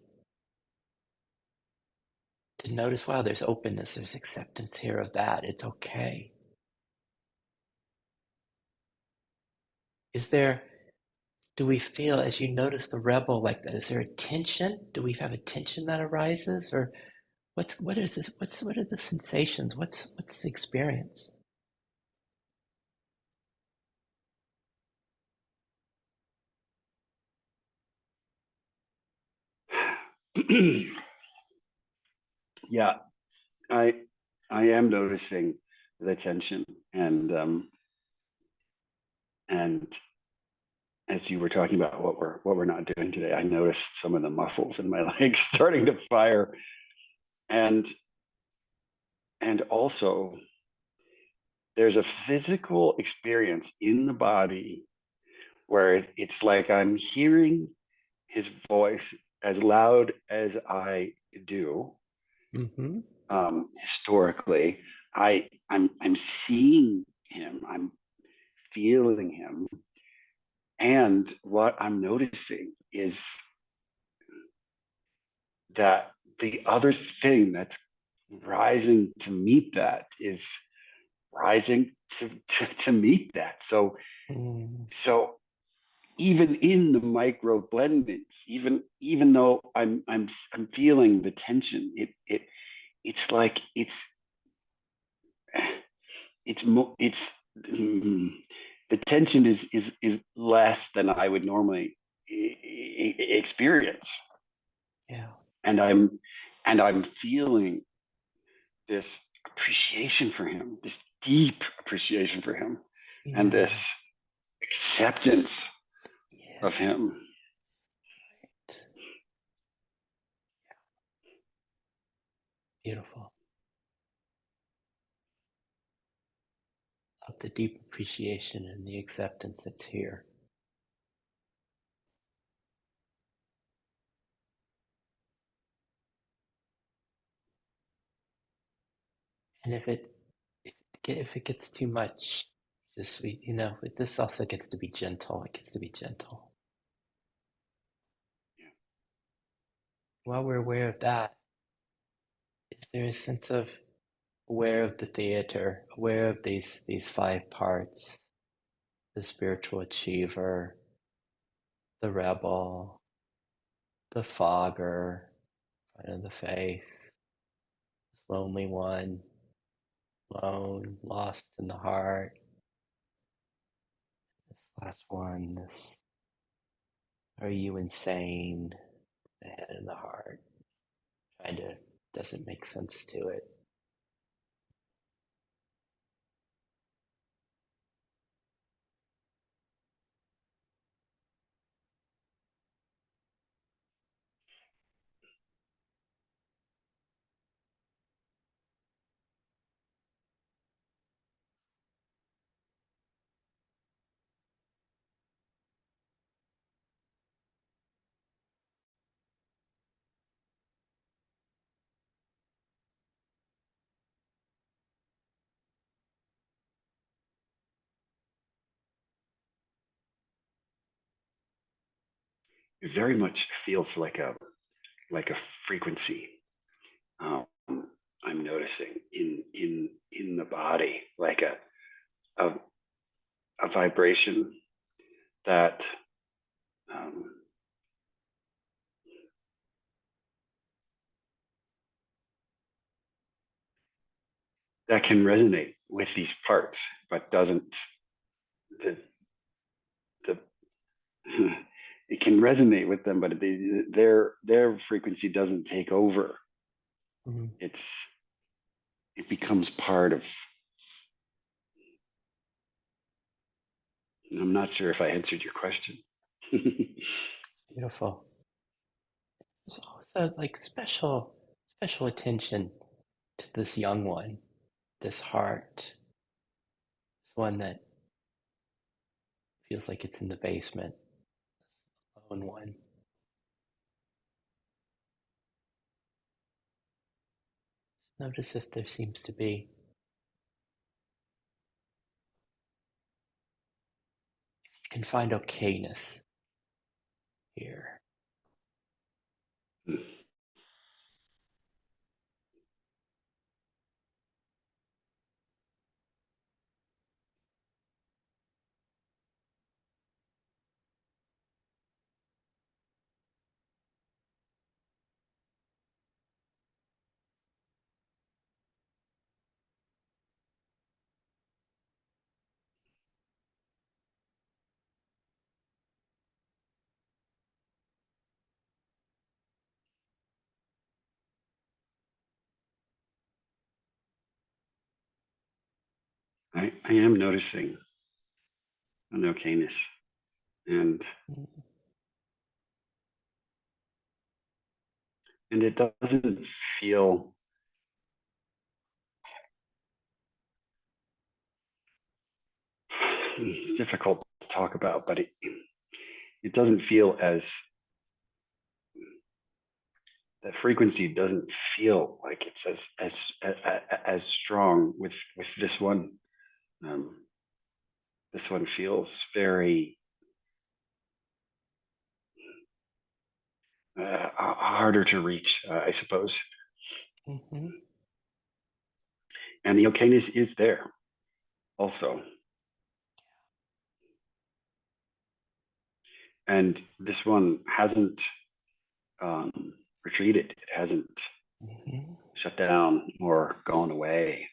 to notice, wow, there's openness, there's acceptance here of that. It's okay. Is there, do we feel as you notice the rebel like that? Is there a tension? Do we have a tension that arises? Or what is this? What are the sensations? What's the experience? yeah, I I am noticing the tension, and as you were talking about what we're not doing today, I noticed some of the muscles in my legs starting to fire, and and also there's a physical experience in the body where it's like I'm hearing his voice as loud as I do. Mm-hmm. Historically, I'm seeing him, I'm feeling him, and what I'm noticing is that the other thing that's rising to meet that is rising to meet that. Mm. So even in the micro blendings, even though I'm feeling the tension, it's like it's mm, the tension is less than I would normally experience, Yeah. and I'm feeling this appreciation for him, this deep appreciation for him, and this Yeah. acceptance Yeah. of him. Beautiful. Of the deep appreciation and the acceptance that's here. And if it gets too much, just sweet, this also gets to be gentle. It gets to be gentle. While we're aware of that, is there a sense of aware of the theater, aware of these five parts, the spiritual achiever, the rebel, the fogger, front of the face, this lonely one, lone, lost in the heart, this last one, this are you insane, the head and the heart, kind of doesn't make sense to it. It very much feels like a frequency. Um, I'm noticing in the body, like a, a vibration that um, that can resonate with these parts, but doesn't the the it can resonate with them, but their frequency doesn't take over. Mm-hmm. It's it becomes part of. I'm not sure if I answered your question. Beautiful. There's also like special attention to this young one, this heart, this one that feels like it's in the basement, this lone one. Notice if there seems to be, you can find okayness here. I am noticing an okayness, and Mm. it doesn't feel it's difficult to talk about, but it doesn't feel as the frequency doesn't feel like it's as strong with this one. Um, this one feels very harder to reach, I suppose. Mm-hmm. And the okayness is there also. And this one hasn't retreated. It hasn't Mm-hmm. shut down or gone away,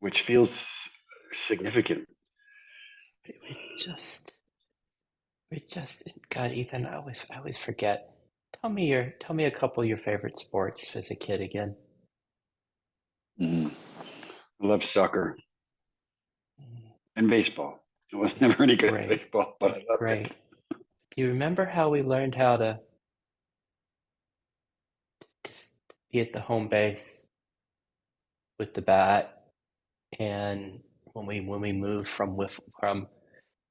which feels significant. We just, we just, God, Ethan, I always forget. Tell me a couple of your favorite sports as a kid again. Mm. I love soccer Mm, and baseball. I was never any good at great, baseball, but I loved it. great. Do you remember how we learned how to just be at the home base with the bat, and when we moved from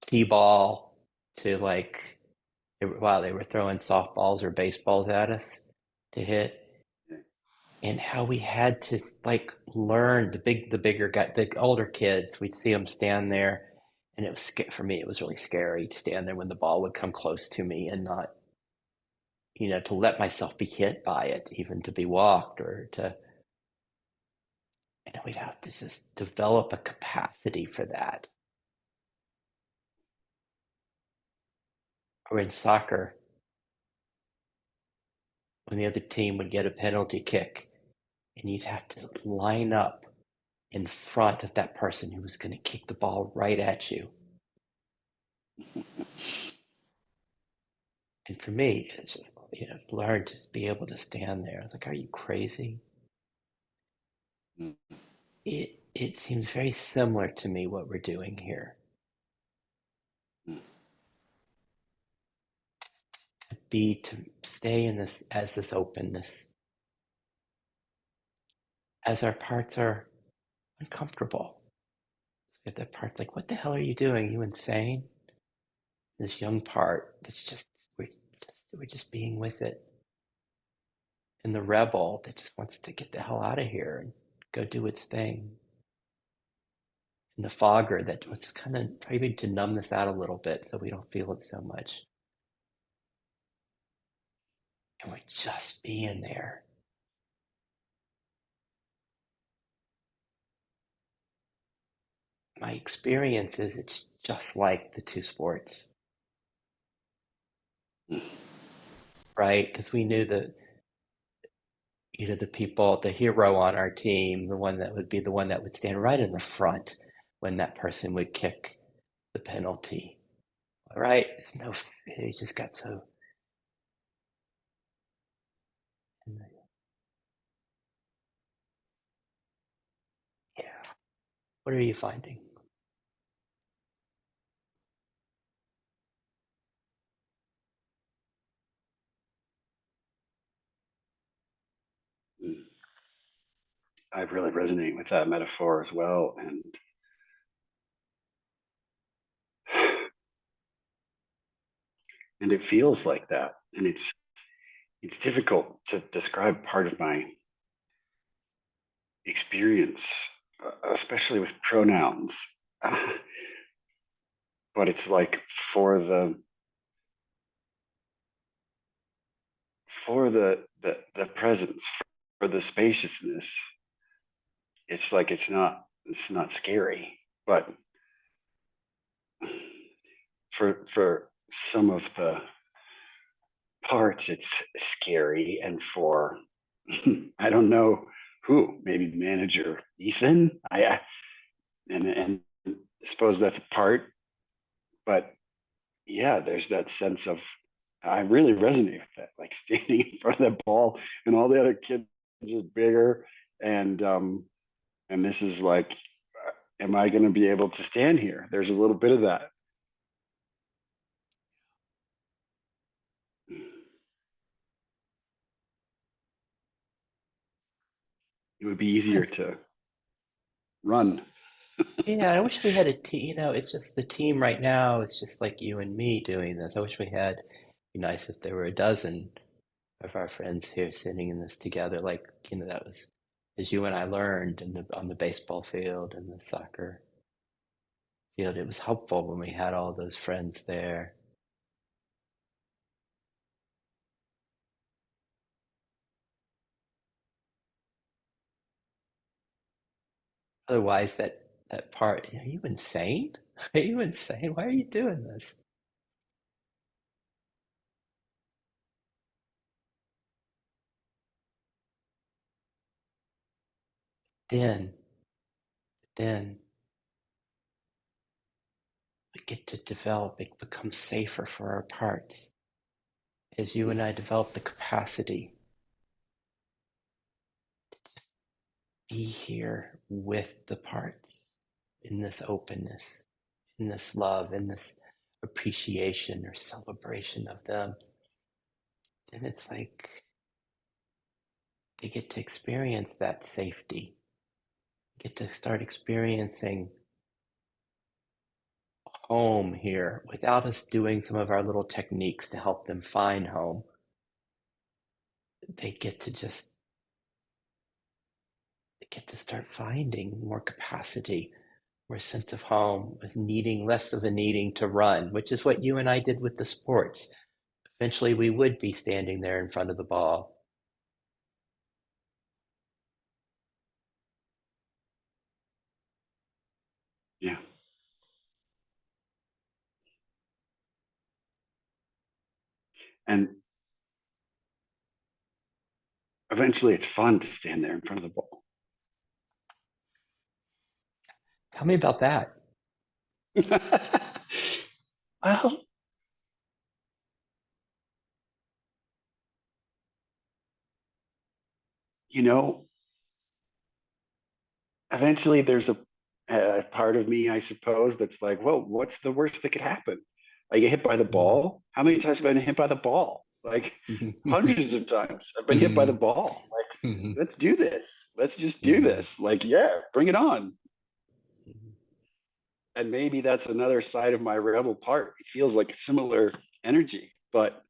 t-ball to like wow, they were throwing softballs or baseballs at us to hit, and how we had to like learn the bigger guy, the older kids, we'd see them stand there, and it was for me it was really scary to stand there when the ball would come close to me and not, to let myself be hit by it, even to be walked or to, we'd have to just develop a capacity for that. Or in soccer, when the other team would get a penalty kick, and you'd have to line up in front of that person who was going to kick the ball right at you. And for me, it's just, learn to be able to stand there. Like, are you crazy? Mm. It seems very similar to me what we're doing here. Mm. To stay in this as this openness, as our parts are uncomfortable. Get that part like, what the hell are you doing? You insane? This young part that's we're just being with it. And the rebel that just wants to get the hell out of here and go do its thing. And the fogger that wants kind of maybe to numb this out a little bit so we don't feel it so much. And we're just being there. My experience is it's just like the two sports, Mm. right? Because we knew that, the people, the hero on our team, the one that would be the one that would stand right in the front when that person would kick the penalty, right? It's no, he just got so. Yeah. What are you finding? Mm. I really resonate with that metaphor as well, and it feels like that, and it's difficult to describe part of my experience, especially with pronouns. Uh, but it's like for the for the presence, for the spaciousness, it's like it's not scary, but for some of the parts it's scary, and for I don't know who, maybe manager Ethan. And I suppose that's a part, but yeah, there's that sense of I really resonate with that, like standing in front of that ball, and all the other kids are bigger, and this is like, am I going to be able to stand here? There's a little bit of that. it would be easier Yes. to run. Yeah, I wish we had a team. It's just the team right now. It's just like you and me doing this. I wish we had. Be nice if there were a dozen of our friends here sitting in this together. Like, that was as you and I learned on the baseball field and the soccer field. It was helpful when we had all those friends there. Otherwise, that part. Are you insane? Are you insane? Why are you doing this? Then, then we get to develop. It becomes safer for our parts as you and I develop the capacity to just be here with the parts in this openness, in this love, in this appreciation or celebration of them. Then it's like they get to experience that safety, get to start experiencing home here without us doing some of our little techniques to help them find home. They get to just they get to start finding more capacity, more sense of home, with needing less of a needing to run, which is what you and I did with the sports. Eventually, we would be standing there in front of the ball. Yeah. And eventually it's fun to stand there in front of the ball. Tell me about that. Well, you know, eventually there's a part of me, I suppose, that's like, well, what's the worst that could happen? I get hit by the ball. How many times have I been hit by the ball? Like hundreds of times I've been hit by the ball. Like, let's do this. Let's just do this. Like, yeah, bring it on. And maybe that's another side of my rebel part. It feels like a similar energy, but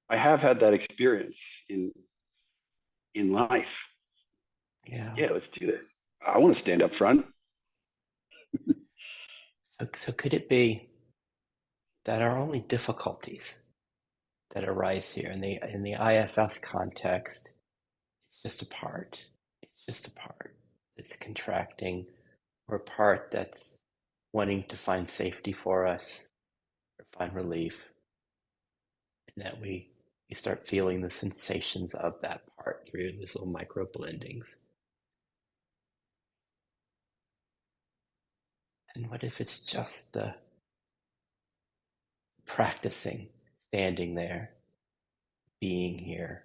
I have had that experience in life. Yeah. Yeah, let's do this. I want to stand up front. So could it be that our only difficulties that arise here in the IFS context, it's just a part. It's just a part that's contracting, or a part that's wanting to find safety for us or find relief, and that we start feeling the sensations of that part through these little micro blendings. And what if it's just the practicing, standing there, being here,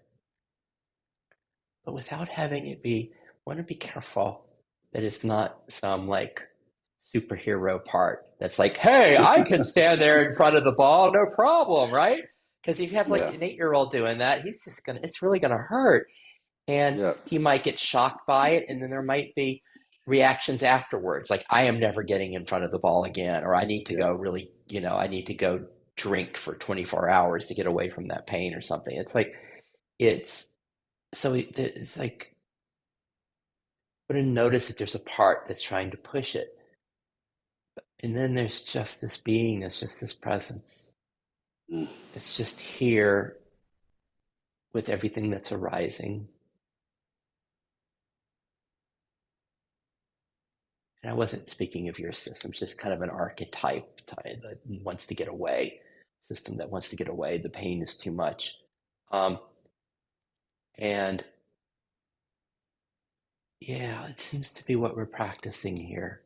but without having it be, want to be careful that it's not some like superhero part that's like, hey, I can stand there in front of the ball, no problem, right? Because if you have like Yeah, an 8-year old doing that, it's really gonna hurt. And yeah, he might get shocked by it, and then there might be reactions afterwards, like, I am never getting in front of the ball again, or I need to yeah. go really, I need to go drink for 24 hours to get away from that pain or something. It's like, it's it's like, but notice that there's a part that's trying to push it. And then there's just this being, there's just this presence Mm, that's just here with everything that's arising. And I wasn't speaking of your system, it's just kind of an archetype that wants to get away, system that wants to get away. The pain is too much. Um, and yeah, it seems to be what we're practicing here.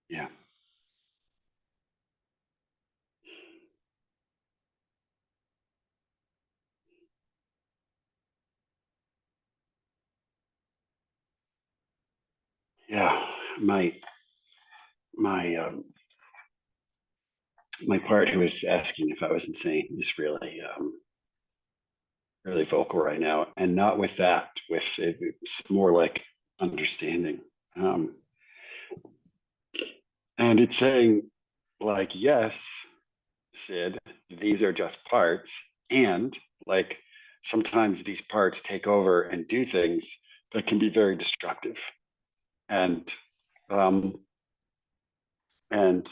yeah, yeah. My my part who was asking if I was insane is really vocal right now, and not with that. With it's more like understanding, um, and it's saying like, yes, Sid, these are just parts, and like sometimes these parts take over and do things that can be very destructive, and um, and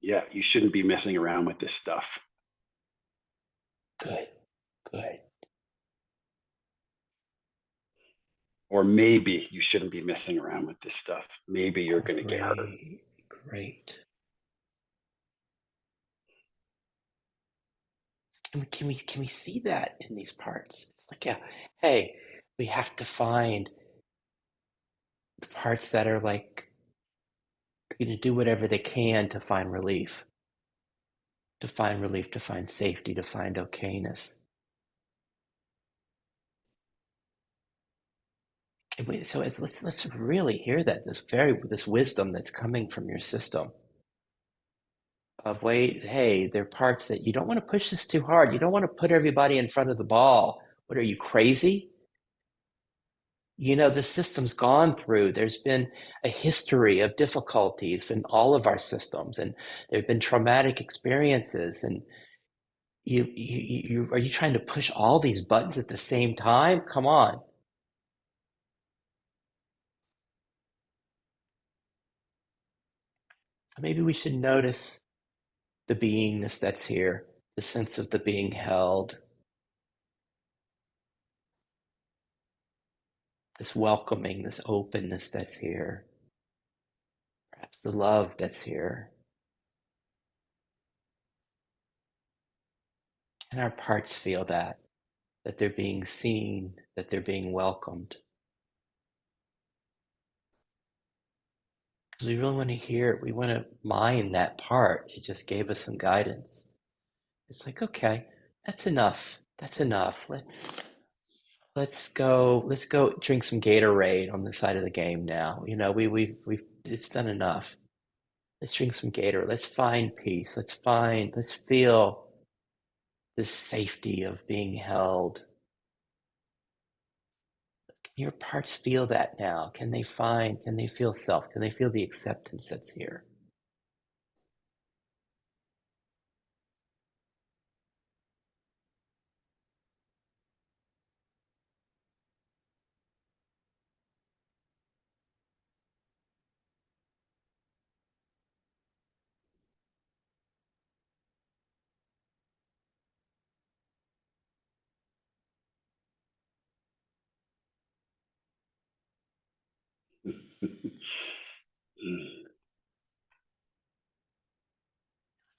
yeah, you shouldn't be messing around with this stuff. Good, good, Or maybe you shouldn't be messing around with this stuff. Maybe you're going to get hurt. great, great. Can we see that in these parts? It's like, yeah, hey, we have to find the parts that are like going to do whatever they can to find relief, to find safety, to find okayness. So let's really hear that this wisdom that's coming from your system of wait, hey, there are parts that you don't want to push this too hard. You don't want to put everybody in front of the ball. What are you crazy? You know, the system's gone through. There's been a history of difficulties in all of our systems, and there have been traumatic experiences. And you are you trying to push all these buttons at the same time? Come on. Maybe we should notice the beingness that's here, the sense of the being held, this welcoming, this openness that's here, perhaps the love that's here. And our parts feel that they're being seen, that they're being welcomed. Because we really want to hear it. We want to mine that part. It just gave us some guidance. It's like, okay, that's enough. That's enough. Let's go drink some Gatorade on the side of the game now. You know, we've it's done enough. Let's drink some Gatorade. Let's find peace. Let's feel this safety of being held. Can your parts feel that now? Can they feel self? Can they feel the acceptance that's here? Let's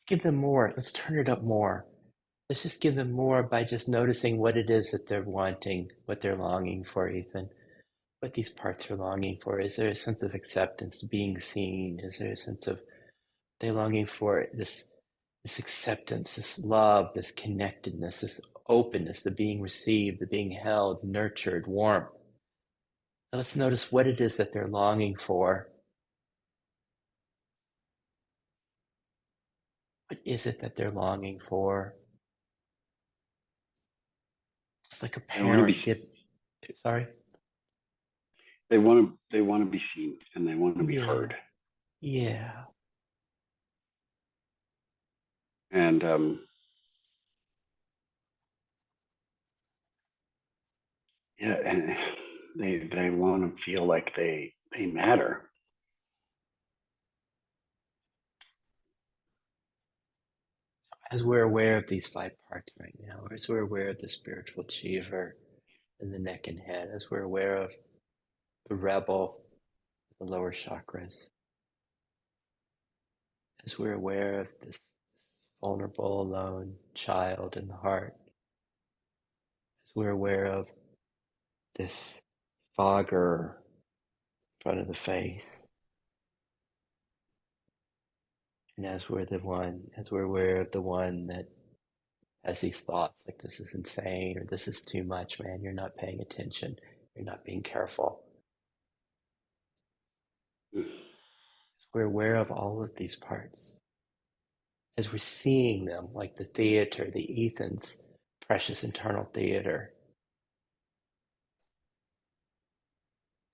give them more. Let's turn it up more. Let's just give them more by just noticing what it is that they're wanting, what they're longing for, Ethan. What these parts are longing for. Is there a sense of acceptance, being seen? Is there a sense of they longing for this acceptance, this love, this connectedness, this openness, the being received, the being held, nurtured, warmth. Now let's notice what it is that they're longing for. What is it that they're longing for? It's like a They want to be parent give. Sorry. they want to be seen and they want to be Yeah. heard. Yeah. And yeah, and they want to feel like they matter. As we're aware of these five parts right now, as we're aware of the spiritual achiever in the neck and head, as we're aware of the rebel, the lower chakras, as we're aware of this vulnerable, alone child in the heart, as we're aware of this fogger in front of the face, and as we're aware of the one that has these thoughts like this is insane or this is too much, man, you're not paying attention, you're not being careful. We're aware of all of these parts as we're seeing them, like the theater, the Ethan's precious internal theater.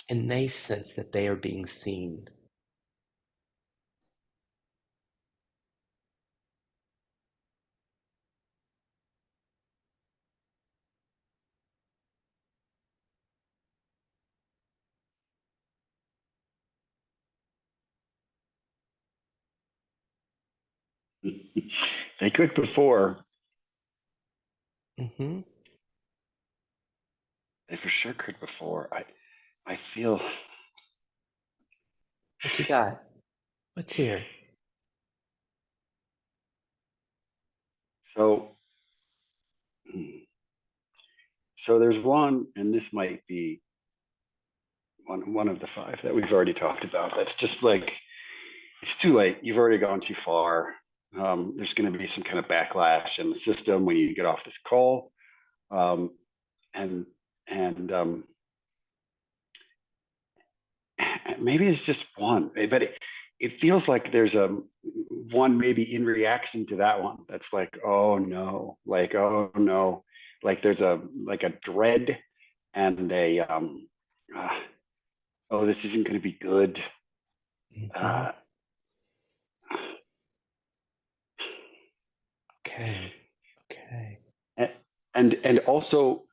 And they sense that they are being seen. They could before. Mm-hmm. They for sure could before. I feel What you got? What's here? so. So there's one, and this might be one of the five that we've already talked about. That's just like it's too late. You've already gone too far. There's going to be some kind of backlash in the system when you get off this call, um, and and maybe it's just one, but it feels like there's a one maybe in reaction to that one that's like oh no, like there's a like a dread and a uh, oh this isn't going to be good. Mm-hmm. Uh, Okay. Okay. and also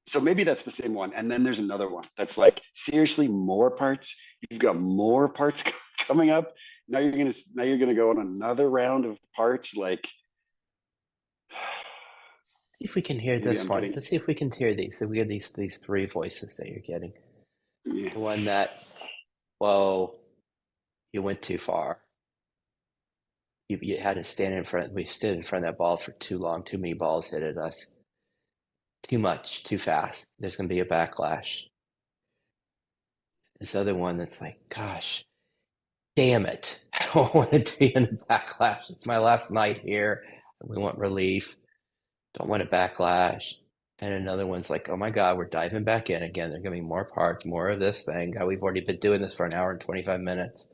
so maybe that's the same one and then there's another one that's like seriously more parts. You've got more parts coming up. Now you're gonna go on another round of parts like See if we can hear maybe this I'm one. getting Let's see if we can hear these. So we have these three voices that you're getting. yeah. The one that, whoa, you went too far. You had to stand in front. We stood in front of that ball for too long. Too many balls hit at us. Too much. Too fast. There's going to be a backlash. This other one that's like, gosh, damn it. I don't want to be in a backlash. It's my last night here. We want relief. Don't want a backlash. And another one's like, oh my God, we're diving back in again. There's going to be more parts, more of this thing. God, we've already been doing this for an hour and 25 minutes.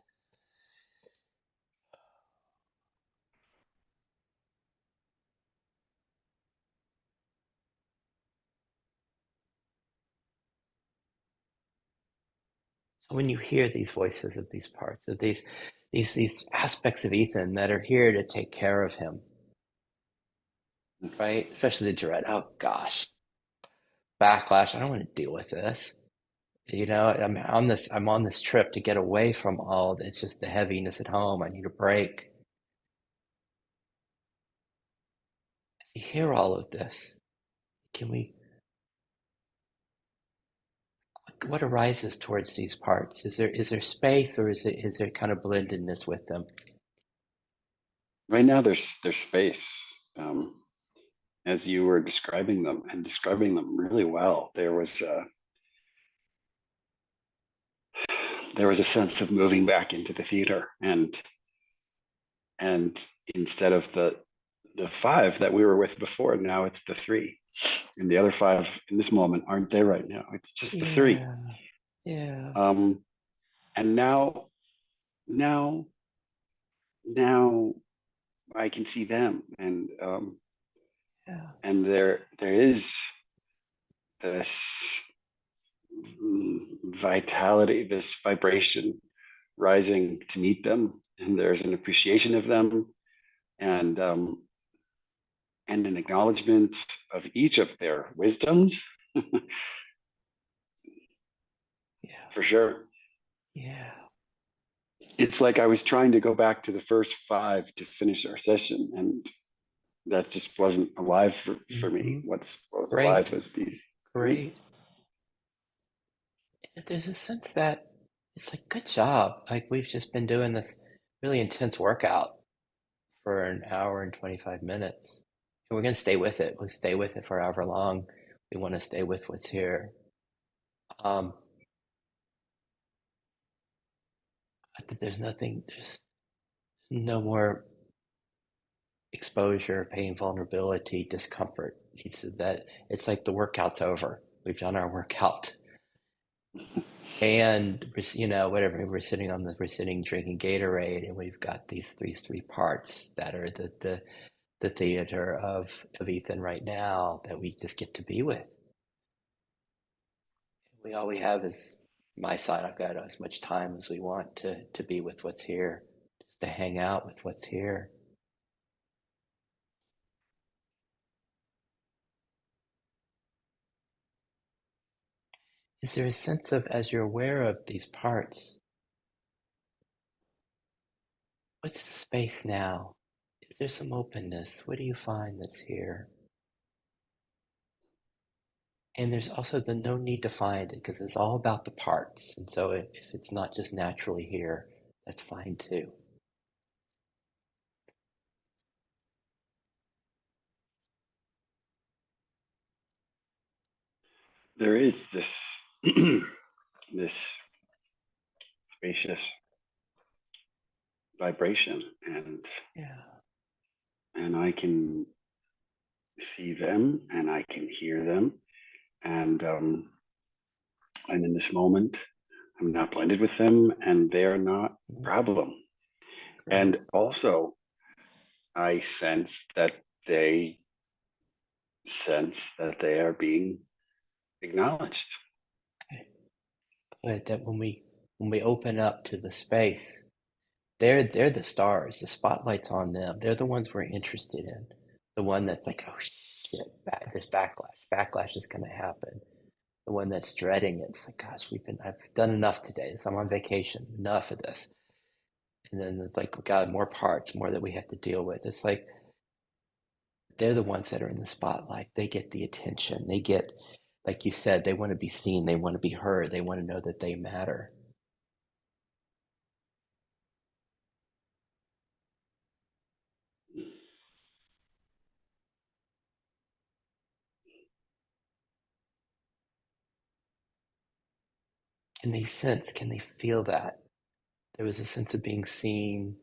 So when you hear these voices of these parts, of these aspects of Ethan that are here to take care of him, right? Especially the dread. Oh gosh, backlash. I don't want to deal with this. I'm on this trip to get away from all. It's just the heaviness at home. I need a break. You hear all of this. Can we? What arises towards these parts? Is there space, or is there kind of blendedness with them? Right now there's space. um, as you were describing them and describing them really well, there was a sense of moving back into the theater and instead of the five that we were with before, now it's the three. And the other five in this moment aren't there right now. It's just the three. Yeah, yeah, Um, and now, now I can see them, yeah, and there is this vitality, this vibration rising to meet them, and there's an appreciation of them, and and an acknowledgement of each of their wisdoms, yeah, for sure. yeah. It's like I was trying to go back to the first five to finish our session, and that just wasn't alive for me. Hmm. What was alive Great, was these three. great. There's a sense that it's like, good job. Like we've just been doing this really intense workout for an hour and 25 minutes. And we're going to stay with it. We'll stay with it for however long we want to stay with what's here. Um, I think there's no more exposure, pain, vulnerability, discomfort. It's like the workout's over. We've done our workout. And whatever, we're sitting drinking Gatorade, and we've got these three parts that are the theater of Ethan right now that we just get to be with. All we have is my side. I've got as much time as we want to be with what's here, just to hang out with what's here. Is there a sense of, as you're aware of these parts, what's the space now? Is there some openness? What do you find that's here? And there's also the no need to find it because it's all about the parts. And so if it's not just naturally here, that's fine too. There is this this spacious vibration, Yeah. and I can see them and I can hear them, and I'm in this moment. I'm not blended with them, and they're not a Mm, problem. great. And also, I they sense that they are being acknowledged. Okay. Good. That when we open up to the space, they're the stars. The spotlight's on them. They're the ones we're interested in. The one that's like, oh shit, there's backlash. Backlash is going to happen. The one that's dreading it. It's like, gosh, I've done enough today. I'm on vacation. Enough of this. And then it's like, God, more parts, more that we have to deal with. It's like they're the ones that are in the spotlight. They get the attention. They get, like you said, they want to be seen. They want to be heard. They want to know that they matter. Can they sense? Can they feel that? There was a sense of being seen.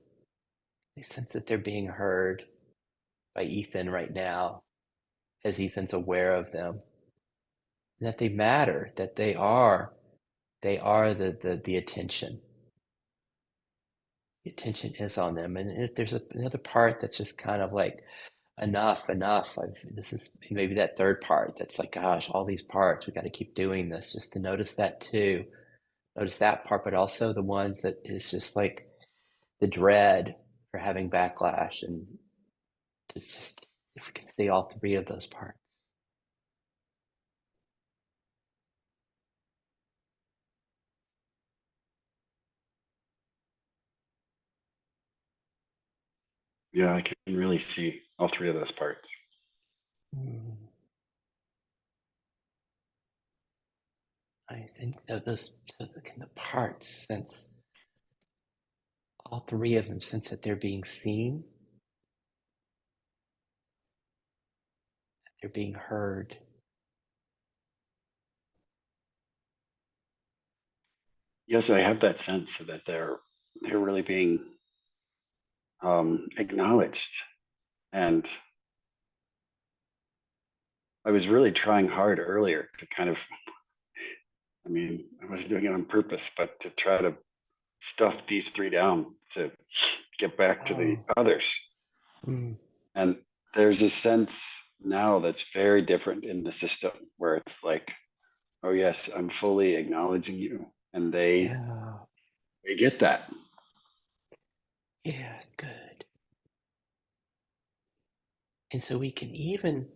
They sense that they're being heard by Ethan right now, as Ethan's aware of them, and that they matter. That they are the attention. The attention is on them. And if there's another part that's just kind of like, enough. This is maybe that third part that's like, gosh, all these parts, we got to keep doing this, just to notice that too. Notice that part, but also the ones that is just like the dread for having backlash, and to just, if we can see all three of those parts. Yeah, I can really see all three of those parts. Hmm. I think of those, so can the parts sense, all three of them sense that they're being seen, they're being heard. Yes, I have that sense that they're really being acknowledged. And I was really trying hard earlier to kind of, I mean, I wasn't doing it on purpose, but to try to stuff these three down to get back to the Oh, others. mm, And there's a sense now that's very different in the system where it's like, oh yes, I'm fully acknowledging you, and yeah, they get that. yeah, good. And so we can even,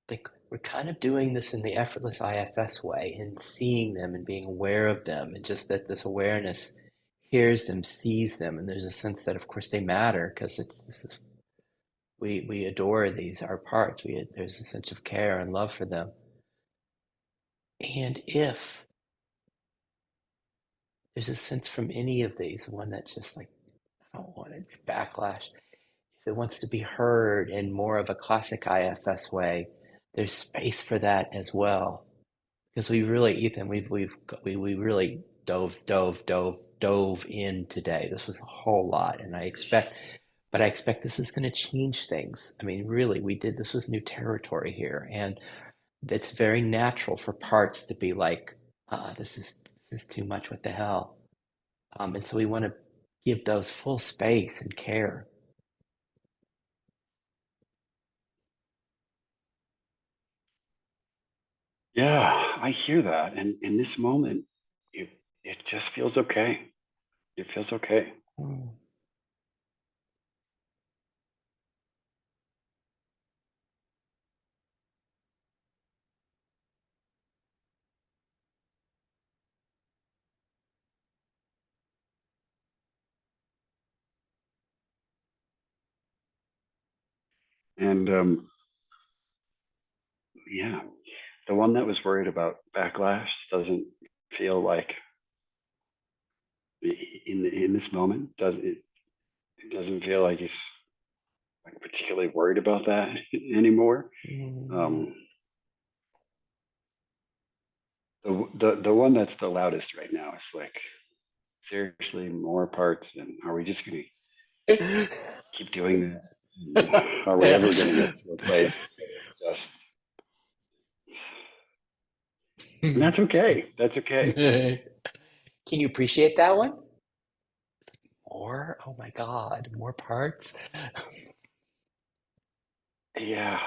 like, we're kind of doing this in the effortless IFS way and seeing them and being aware of them, and just that this awareness hears them, sees them, and there's a sense that of course they matter because it's this is we adore these our parts. There's a sense of care and love for them. And if there's a sense from any of these, one that's just like, I don't want it, backlash, if it wants to be heard in more of a classic IFS way, there's space for that as well. Because we really, Ethan, we really dove in today. This was a whole lot, and I expect this is going to change things. I mean, really, we did. This was new territory here, and it's very natural for parts to be like, this is too much. What the hell? And so we want to give those full space and care. Yeah, I hear that. And in this moment, it it just feels okay. It feels okay. Mm. And yeah, the one that was worried about backlash doesn't feel like in this moment does it, it doesn't feel like he's like particularly worried about that anymore. Mm. Um, the one that's the loudest right now is like seriously more parts, and are we just gonna keep doing this? Are we ever gonna get to a place that's just and that's okay. That's okay. Can you appreciate that one? More? Oh my God, more parts? Yeah,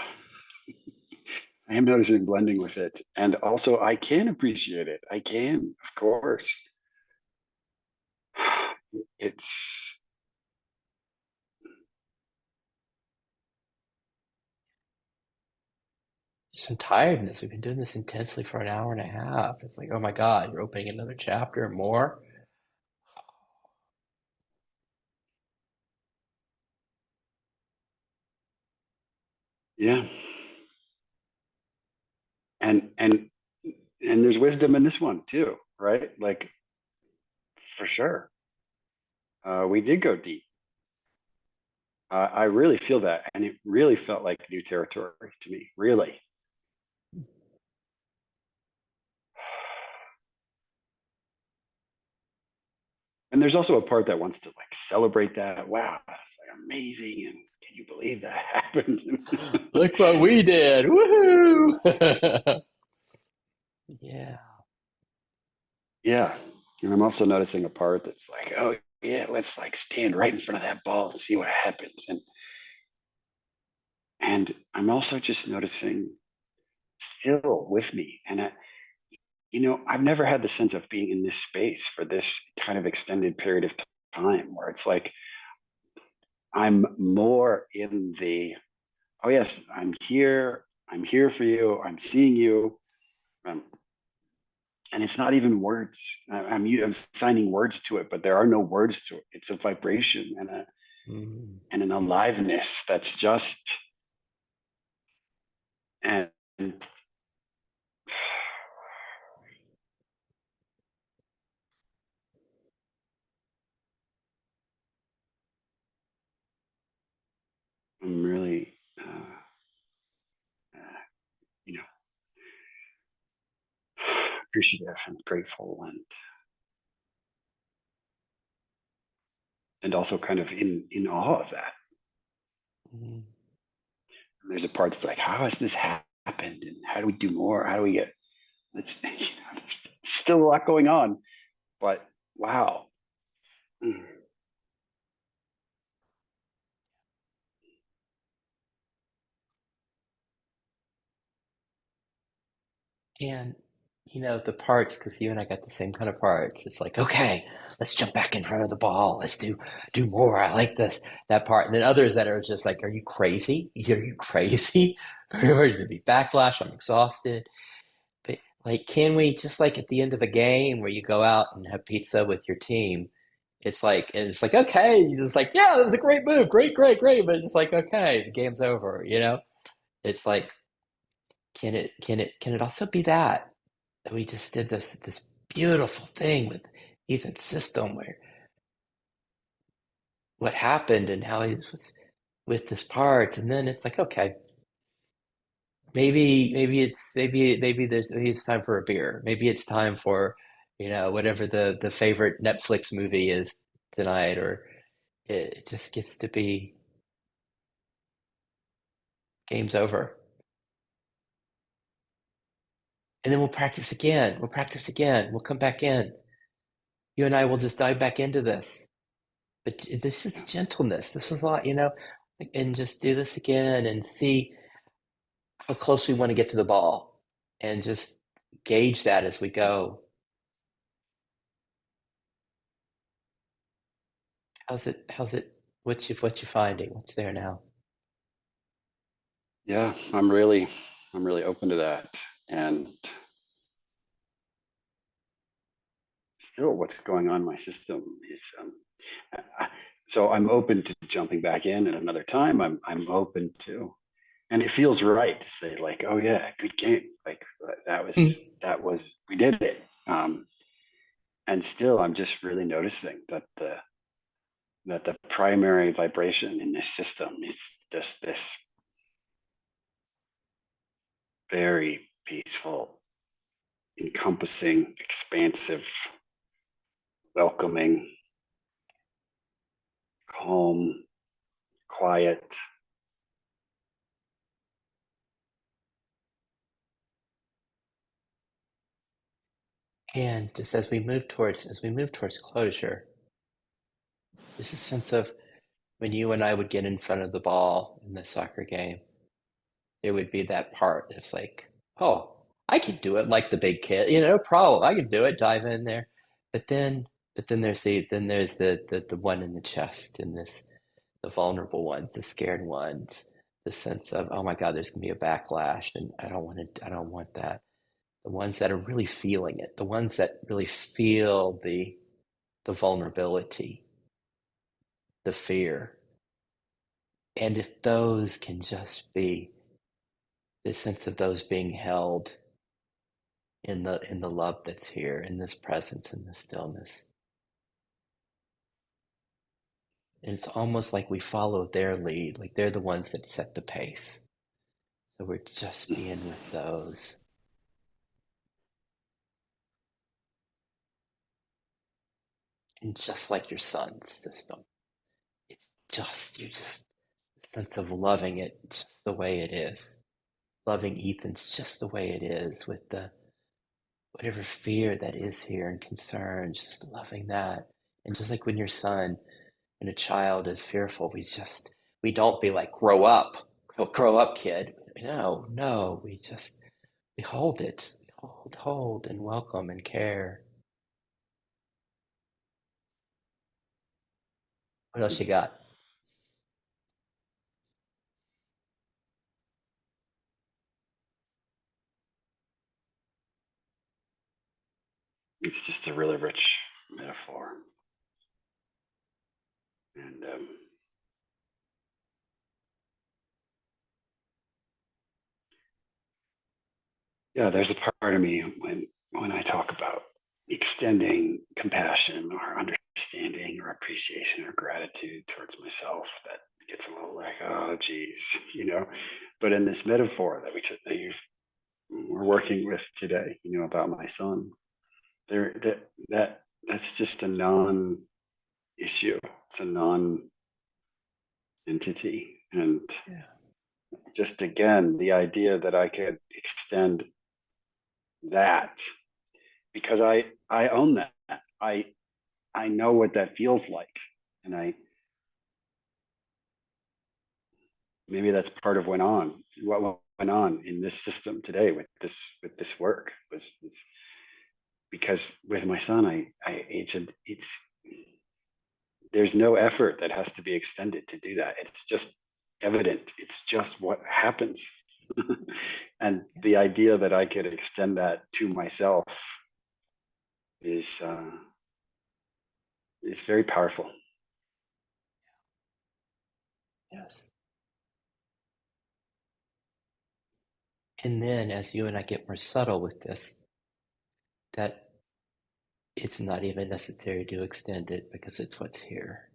I am noticing blending with it, and also I can appreciate it. I can, of course. It's Some tiredness. We've been doing this intensely for an hour and a half. It's like, oh my God, you're opening another chapter, more? yeah, and and and there's wisdom in this one too, right? Like for sure, we did go deep. I really feel that, and it really felt like new territory to me. Really, and there's also a part that wants to like celebrate that. Wow, that's like amazing, and can you believe that happened? Look what we did. Woohoo! Yeah. Yeah, and I'm also noticing a part that's like, oh yeah, let's like stand right in front of that ball and see what happens, and I'm also just noticing still with me, and I've never had the sense of being in this space for this kind of extended period of time where it's like I'm more in the, oh, yes, I'm here for you, I'm seeing you. Um, and it's not even words. I'm signing words to it, but there are no words to it. It's a vibration Mm. and an aliveness that's just, and I'm really, uh, you know, appreciative and grateful and also kind of in awe of that. Mm. And there's a part that's like, how has this happened? And how do we do more? How do we get, it's, there's still a lot going on, but wow. Mm. And the parts, because you and I got the same kind of parts. It's like, okay, let's jump back in front of the ball. Let's do more. I like this that part. And then others that are just like, are you crazy? Are you crazy? Or to be backlash? I'm exhausted. But like, can we just like at the end of a game where you go out and have pizza with your team? And it's like, okay, you're just like, yeah, that was a great move, great, great, great. But it's like, okay, the game's over. It's like, can it also be that we just did this beautiful thing with Ethan's system where what happened and how he was with this part, and then it's like, okay, maybe it's time for a beer. Maybe it's time for whatever the favorite Netflix movie is tonight, or it just gets to be game's over. And then we'll practice again. We'll practice again. We'll come back in. You and I will just dive back into this. But this is Yeah. gentleness. This is a lot, and just do this again and see how close we want to get to the ball and just gauge that as we go. How's it, what you finding? What's there now? Yeah, I'm really open to that. And still, what's going on in my system is, so I'm open to jumping back in at another time. I'm open to, and it feels right to say like, oh yeah, good game. Like that was Hmm. that was we did it. And still, I'm just really noticing that the primary vibration in this system is just this very peaceful, encompassing, expansive, welcoming, calm, quiet. And just as we move towards closure, there's a sense of when you and I would get in front of the ball in the soccer game, there would be that part that's like, oh, I could do it like the big kid, no problem. I can do it, dive in there. But then, but then there's the one in the chest, and the vulnerable ones, the scared ones, the sense of, oh my God, there's gonna be a backlash, and I don't want that. The ones that are really feeling it, the ones that really feel the vulnerability, the fear. And if those can just be the sense of those being held in the love that's here, in this presence, in this stillness. And it's almost like we follow their lead, like they're the ones that set the pace. So we're just being with those. And just like your son's system, you're just the sense of loving it just the way it is. Loving Ethan's just the way it is, with the whatever fear that is here and concerns, just loving that. And just like when your son and a child is fearful, we don't be like, grow up, kid. No, no, we hold it, hold, and welcome and care. What else you got? It's just a really rich metaphor. And yeah, there's a part of me when I talk about extending compassion or understanding or appreciation or gratitude towards myself that gets a little like, oh geez, you know. But in this metaphor that we're working with today, about my son, there that's just a non issue. It's a non entity. And Yeah, just again, the idea that I could extend that, because I own that. I I know what that feels like, and I maybe that's part of what went on in this system today with this work was because with my son, I it's there's no effort that has to be extended to do that. It's just evident. It's just what happens. And yeah, the idea that I could extend that to myself is very powerful. yes. And then as you and I get more subtle with this, that it's not even necessary to extend it because it's what's here.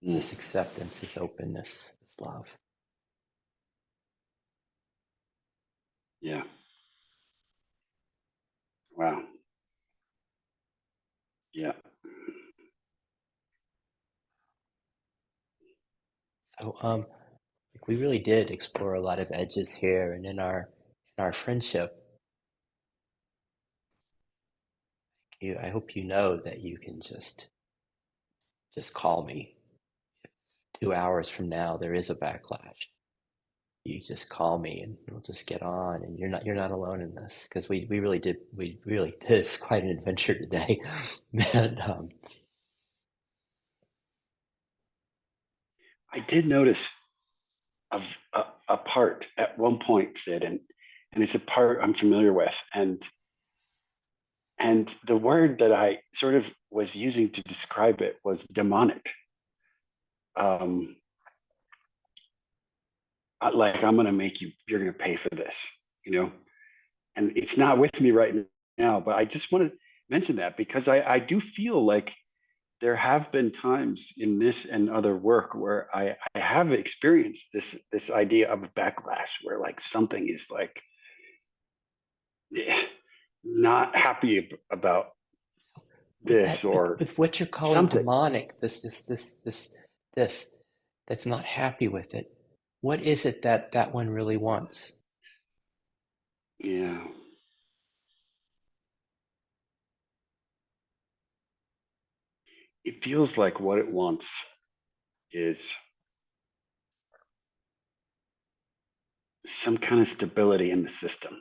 Mm, This acceptance, this openness, this love. yeah. Wow. Yeah. So like we really did explore a lot of edges here, and in our friendship, I hope you know that you can just call me. 2 hours from now, there is a backlash. You just call me and we'll just get on. And you're not alone in this because we really did. It was quite an adventure today. and I did notice a, a part at one point, Sid, and it's a part I'm familiar with, and the word that I sort of was using to describe it was demonic. Um, like I'm gonna make you, you're gonna pay for this, you know. And it's not with me right now, but I just want to mention that because I do feel like there have been times in this and other work where I have experienced this idea of backlash where like something is like not happy about with this that, with, or with what you're calling something. demonic, this that's not happy with it. What is it that that one really wants? Yeah, it feels like what it wants is some kind of stability in the system.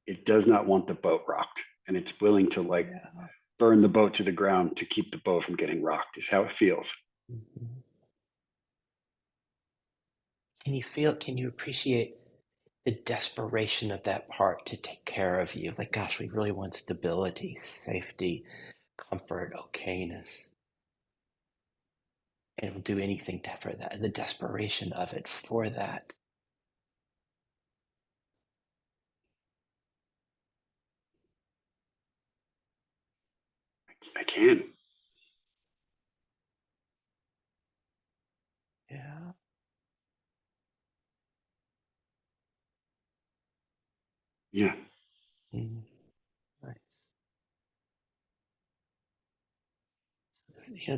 It does not want the boat rocked, and it's willing to like Yeah. burn the boat to the ground to keep the boat from getting rocked. Is how it feels. Mhm. Can you appreciate the desperation of that part to take care of you? Like, gosh, we really want stability, safety, comfort, okayness. And it'll do anything for that. The desperation of it for that. I can. Yeah. Yeah. Mm, nice.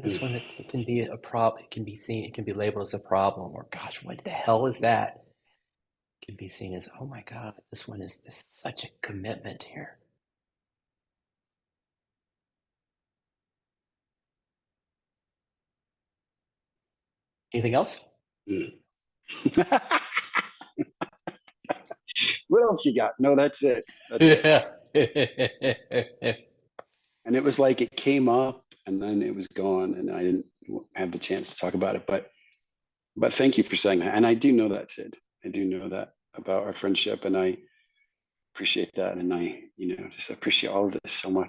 This one, it can be a problem. It can be seen. It can be labeled as a problem, or gosh, what the hell is that? It can be seen as, oh my God, this one is this such a commitment here. Anything else? Mm. What else you got? No, that's it. That's it. Yeah. And it was like it came up and then it was gone, and I didn't have the chance to talk about it. But thank you for saying that. And I do know that, Sid. I do know that about our friendship, and I appreciate that. And I, just appreciate all of this so much.